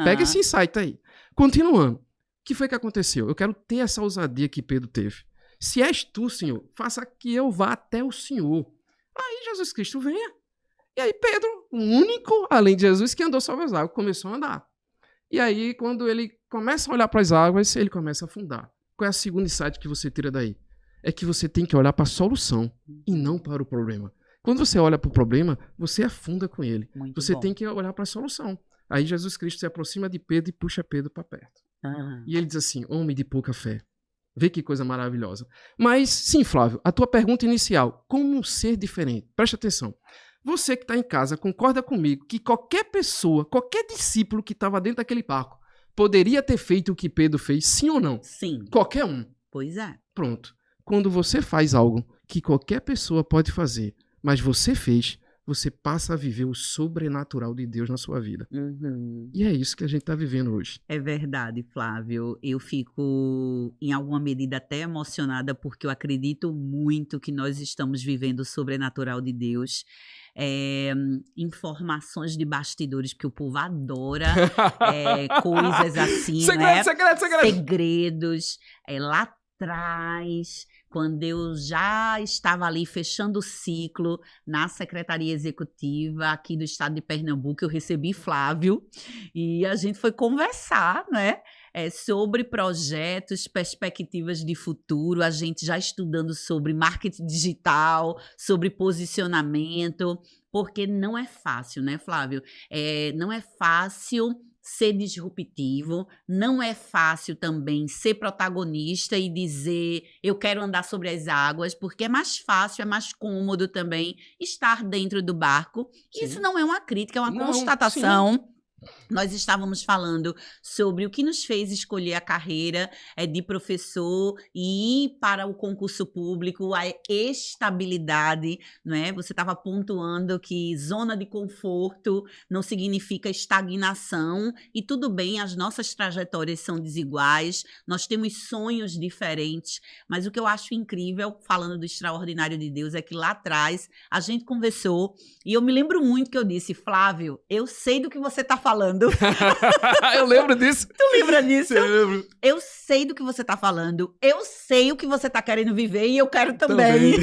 pega esse insight aí. Continuando. O que foi que aconteceu? Eu quero ter essa ousadia que Pedro teve. Se és tu, Senhor, faça que eu vá até o Senhor. Aí Jesus Cristo venha. E aí Pedro, o único, além de Jesus, que andou sobre as águas, começou a andar. E aí, quando ele começa a olhar para as águas, ele começa a afundar. Qual é a segunda insight que você tira daí? É que você tem que olhar para a solução e não para o problema. Quando você olha para o problema, você afunda com ele. Muito você bom. Tem que olhar para a solução. Aí Jesus Cristo se aproxima de Pedro e puxa Pedro para perto. E ele diz assim, homem de pouca fé. Vê que coisa maravilhosa. Mas, sim, Flávio, a tua pergunta inicial, como ser diferente? Presta atenção. Você que está em casa, concorda comigo que qualquer pessoa, qualquer discípulo que estava dentro daquele barco, poderia ter feito o que Pedro fez, sim ou não? Sim. Qualquer um. Pois é. Pronto. Quando você faz algo que qualquer pessoa pode fazer, mas você fez, você passa a viver o sobrenatural de Deus na sua vida. E é isso que a gente está vivendo hoje. É verdade, Flávio. Eu fico, em alguma medida, até emocionada, porque eu acredito muito que nós estamos vivendo o sobrenatural de Deus. Informações de bastidores, porque o povo adora coisas assim, segredos. Lá atrás, quando eu já estava ali fechando o ciclo na Secretaria Executiva aqui do Estado de Pernambuco, eu recebi Flávio e a gente foi conversar, né? Sobre projetos, perspectivas de futuro, a gente já estudando sobre marketing digital, sobre posicionamento, porque não é fácil, né, Flávio? Não é fácil ser disruptivo, não é fácil também ser protagonista e dizer eu quero andar sobre as águas, porque é mais fácil, é mais cômodo também estar dentro do barco. Sim. Isso não é uma crítica, é uma constatação. Sim. Nós estávamos falando sobre o que nos fez escolher a carreira de professor e ir para o concurso público, a estabilidade, não é? Você estava pontuando que zona de conforto não significa estagnação e tudo bem, as nossas trajetórias são desiguais, nós temos sonhos diferentes, mas o que eu acho incrível, falando do extraordinário de Deus, é que lá atrás a gente conversou e eu me lembro muito que eu disse, Flávio, eu sei do que você está falando. Eu lembro disso. Tu lembra disso? Eu lembro. Eu sei do que você tá falando. Eu sei o que você tá querendo viver e eu quero também.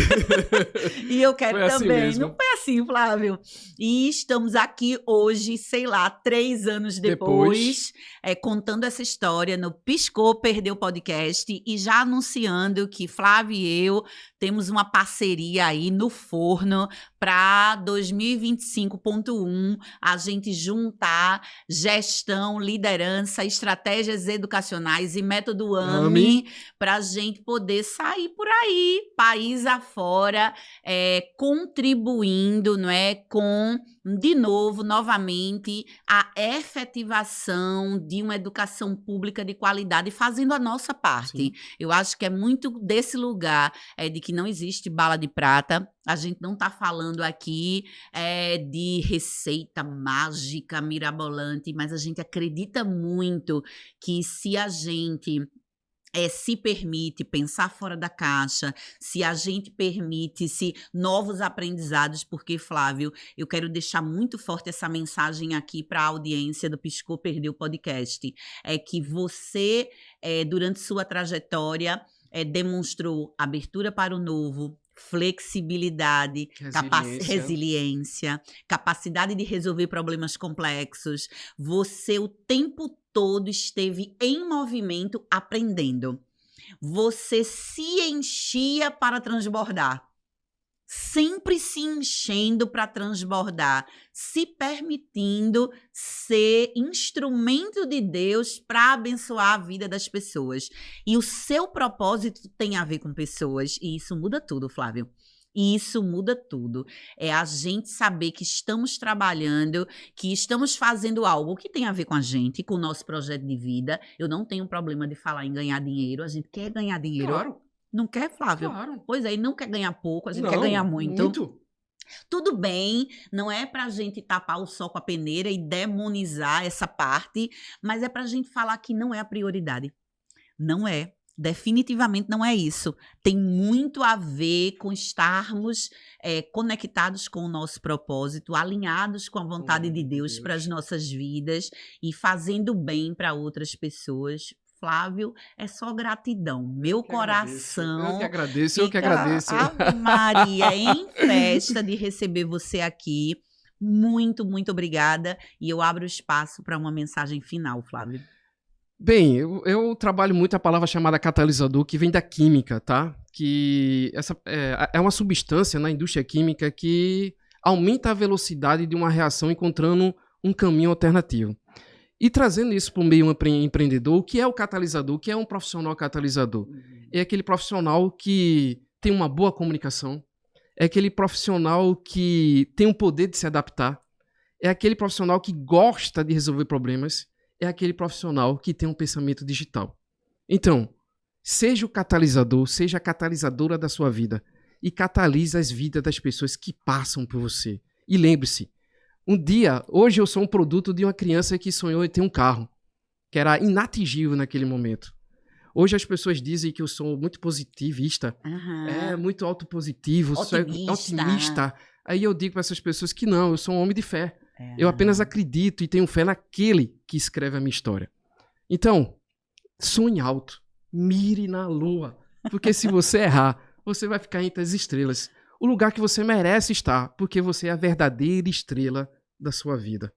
E eu quero foi também. Assim não foi assim, Flávio. E estamos aqui hoje, sei lá, 3 anos depois contando essa história no Piscou, Perdeu Podcast e já anunciando que Flávio e eu temos uma parceria aí no forno para 2025.1 a gente juntar gestão, liderança, estratégias educacionais e método AME para a gente poder sair por aí, país afora, contribuindo, não é, com, de novo, novamente, a efetivação de uma educação pública de qualidade, fazendo a nossa parte. Sim. Eu acho que é muito desse lugar de que não existe bala de prata. A gente não está falando aqui de receita mágica, mirabolante, mas a gente acredita muito que se a gente se permite pensar fora da caixa, se a gente permite-se novos aprendizados, porque, Flávio, eu quero deixar muito forte essa mensagem aqui para a audiência do Piscou Perdeu Podcast, é que você, durante sua trajetória, demonstrou abertura para o novo, flexibilidade, resiliência, capacidade de resolver problemas complexos. Você o tempo todo esteve em movimento aprendendo. Você se enchia para transbordar. Sempre se enchendo para transbordar, se permitindo ser instrumento de Deus para abençoar a vida das pessoas. E o seu propósito tem a ver com pessoas, e isso muda tudo, Flávio. E isso muda tudo. É a gente saber que estamos trabalhando, que estamos fazendo algo que tem a ver com a gente, com o nosso projeto de vida. Eu não tenho problema de falar em ganhar dinheiro, a gente quer ganhar dinheiro. Claro. Não quer, Flávio? Claro. Pois é, e não quer ganhar pouco, a gente quer ganhar muito. Tudo bem, não é pra gente tapar o sol com a peneira e demonizar essa parte, mas é pra gente falar que não é a prioridade. Não é. Definitivamente não é isso. Tem muito a ver com estarmos conectados com o nosso propósito, alinhados com a vontade de Deus para as nossas vidas e fazendo bem para outras pessoas. Flávio, é só gratidão. Meu coração. Eu que agradeço. Ave Maria, em festa de receber você aqui. Muito, muito obrigada. E eu abro espaço para uma mensagem final, Flávio. Bem, eu trabalho muito a palavra chamada catalisador, que vem da química, tá? Que essa é uma substância na indústria química que aumenta a velocidade de uma reação encontrando um caminho alternativo. E trazendo isso para o meio empreendedor, o que é o catalisador? O que é um profissional catalisador? É aquele profissional que tem uma boa comunicação, é aquele profissional que tem o poder de se adaptar, é aquele profissional que gosta de resolver problemas, é aquele profissional que tem um pensamento digital. Então, seja o catalisador, seja a catalisadora da sua vida e catalise as vidas das pessoas que passam por você. E lembre-se, hoje eu sou um produto de uma criança que sonhou em ter um carro, que era inatingível naquele momento. Hoje as pessoas dizem que eu sou muito positivista, muito autopositivo, otimista. Aí eu digo para essas pessoas que não, eu sou um homem de fé. Eu apenas acredito e tenho fé naquele que escreve a minha história. Então, sonhe alto, mire na lua, porque se você errar, você vai ficar entre as estrelas. O lugar que você merece estar, porque você é a verdadeira estrela da sua vida.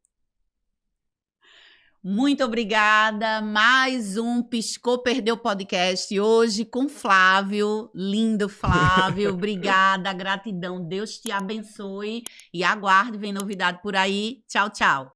Muito obrigada. Mais um Piscou Perdeu Podcast hoje com Flávio. Lindo, Flávio. Obrigada, gratidão. Deus te abençoe e aguarde, vem novidade por aí. Tchau, tchau.